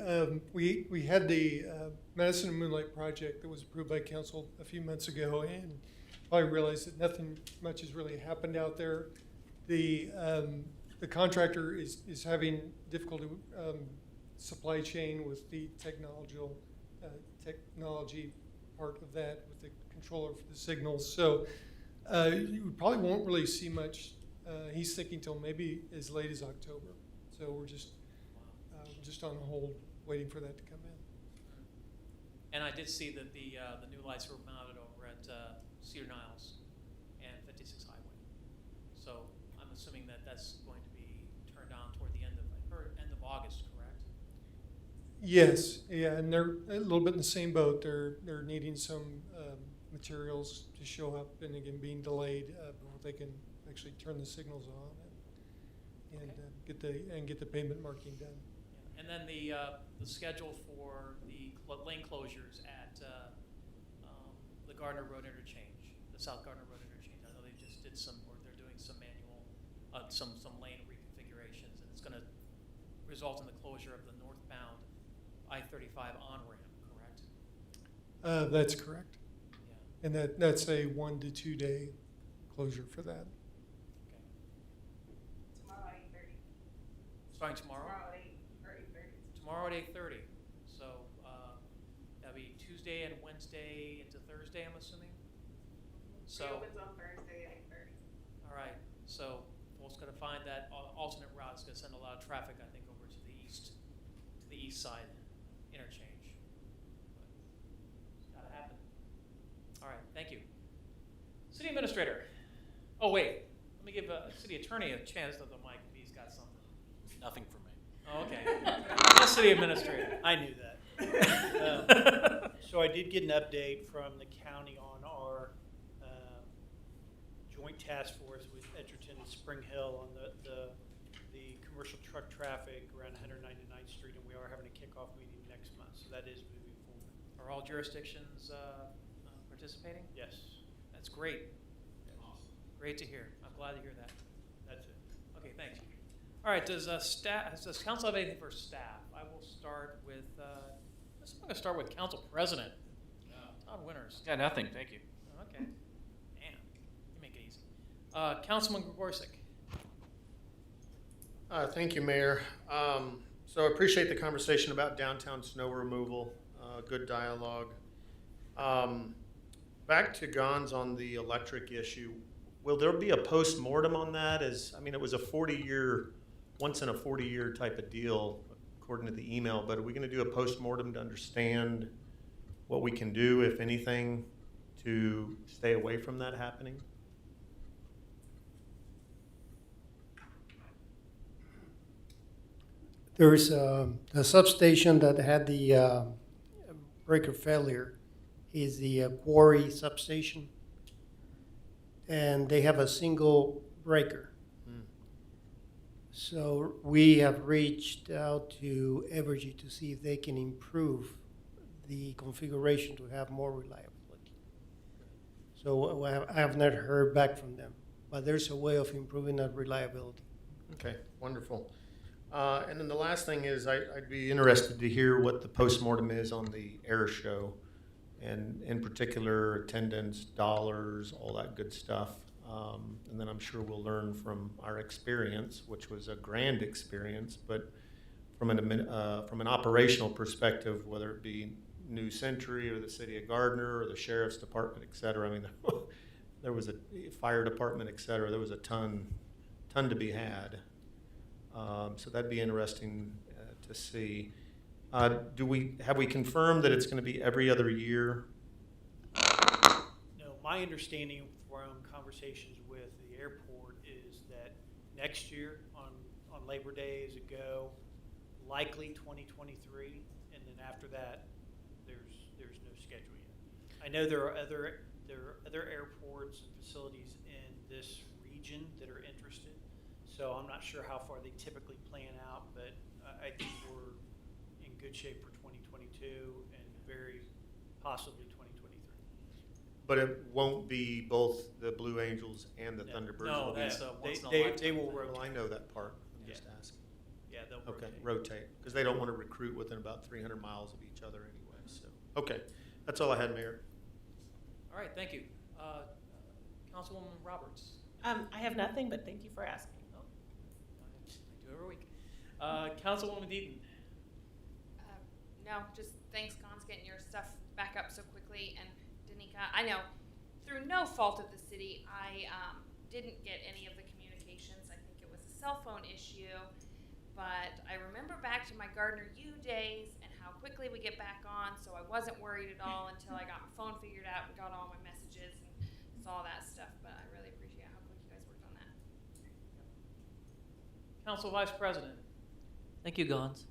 We had the Madison and Moonlight project that was approved by council a few months ago, and probably realized that nothing much has really happened out there. The contractor is having difficulty supply chain with the technology part of that, with the controller for the signals. So you probably won't really see much. He's thinking till maybe as late as October. So we're just on hold, waiting for that to come in. And I did see that the new lights were mounted over at Cedar Niles and 56 Highway. So I'm assuming that that's going to be turned on toward the end of August, correct? Yes, yeah, and they're a little bit in the same boat. They're needing some materials to show up, and again being delayed before they can actually turn the signals on and get the pavement marking done. Yeah. And then the schedule for the lane closures at the Gardner Road interchange, the South Gardner Road interchange. I know they just did some, or they're doing some manual, some lane reconfigurations, and it's going to result in the closure of the northbound I-35 on-ramp, correct? That's correct. Yeah. And that's a 1 to 2 day closure for that. Tomorrow at 8:30. Starting tomorrow? Tomorrow at 8 or 8:30. Tomorrow at 8:30. So that'll be Tuesday and Wednesday into Thursday, I'm assuming? So. It opens on Thursday at 8:30. All right. So folks got to find that alternate route. It's going to send a lot of traffic, I think, over to the east side interchange. But it's got to happen. All right. Thank you. City Administrator. Oh, wait. Let me give City Attorney a chance to the mic if he's got something. Nothing for me. Oh, okay. Yes, City Administrator. I knew that. So I did get an update from the county on our joint task force with Edgerton and Spring Hill on the commercial truck traffic around 199th Street, and we are having a kickoff meeting next month, so that is moving forward. Are all jurisdictions participating? Yes. That's great. Awesome. Great to hear. I'm glad to hear that. That's it. Okay, thanks. All right, does council have anything for staff? I will start with, I'm going to start with Council President, Todd Winters. Yeah, nothing, thank you. Okay. Man, you make it easy. Councilman Gregorczyk. Thank you, Mayor. So I appreciate the conversation about downtown snow removal, good dialogue. Back to Gons on the electric issue. Will there be a post-mortem on that? It was a 40-year, once in a 40-year type of deal, according to the email, but are we going to do a post-mortem to understand what we can do, if anything, to stay away from that happening? There's the substation that had the breaker failure is the Quarry substation, and they have a single breaker. So we have reached out to Evergy to see if they can improve the configuration to have more reliability. So I have not heard back from them, but there's a way of improving that reliability. Okay, wonderful. And then the last thing is I'd be interested to hear what the postmortem is on the air show, and in particular attendance, dollars, all that good stuff. And then I'm sure we'll learn from our experience, which was a grand experience, but from an operational perspective, whether it be New Century or the city of Gardner or the sheriff's department, et cetera. I mean, there was a fire department, et cetera. There was a ton ton to be had. So that'd be interesting to see. Have we confirmed that it's going to be every other year? No, my understanding from conversations with the airport is that next year on Labor Day is a go, likely 2023, and then after that, there's no schedule yet. I know there are other airports and facilities in this region that are interested, so I'm not sure how far they typically plan out, but I think we're in good shape for 2022 and very possibly 2023. But it won't be both the Blue Angels and the Thunderbirds? No, will be- that's once in a they lifetime will thing. rotate. Well, I know that part. I'm just asking. Yeah, they'll Okay, rotate. rotate, because they don't want to recruit within about 300 miles of each other anyway, so. Okay, that's all I had, Mayor. All right, thank you. Councilwoman Roberts. I have nothing, but thank you for asking. I do every week. Councilwoman Deaton. No, just thanks, Gons, getting your stuff back up so quickly. And Danica, I know through no fault of the city, I didn't get any of the communications. I think it was a cell phone issue. But I remember back to my Gardner U days and how quickly we get back on, so I wasn't worried at all until I got my phone figured out and got all my messages and saw that stuff. But I really appreciate how quick you guys worked on that. Council Vice President. Thank you, Gons.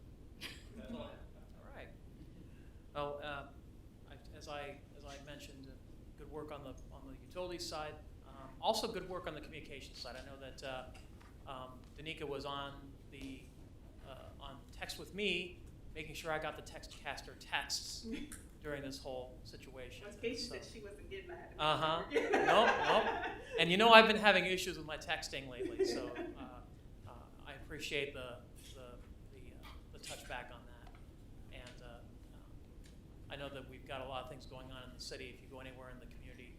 All right. Well, as I mentioned, good work on the utilities side. Also, good work on the communications side. I know that Danica was on text with me, making sure I got the Textcaster texts during this whole situation. In case that she wasn't getting that. Nope. And you know I've been having issues with my texting lately, so I appreciate the touchback on that. And I know that we've got a lot of things going on in the city. If you go anywhere in the community,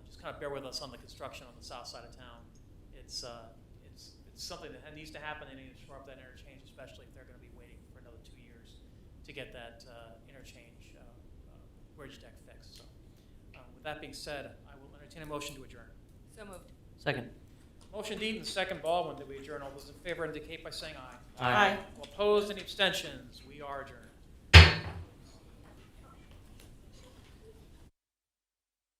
just kind of bear with us on the construction on the south side of town. It's something that needs to happen. They need to shore up that interchange, especially if they're going to be waiting for another 2 years to get that interchange bridge deck fixed. So, with that being said, I will entertain a motion to adjourn. So moved. Second. Motion Deaton, second Baldwin, that we adjourn. All those in favor indicate by saying aye. Aye. All opposed, any abstentions? We are adjourned.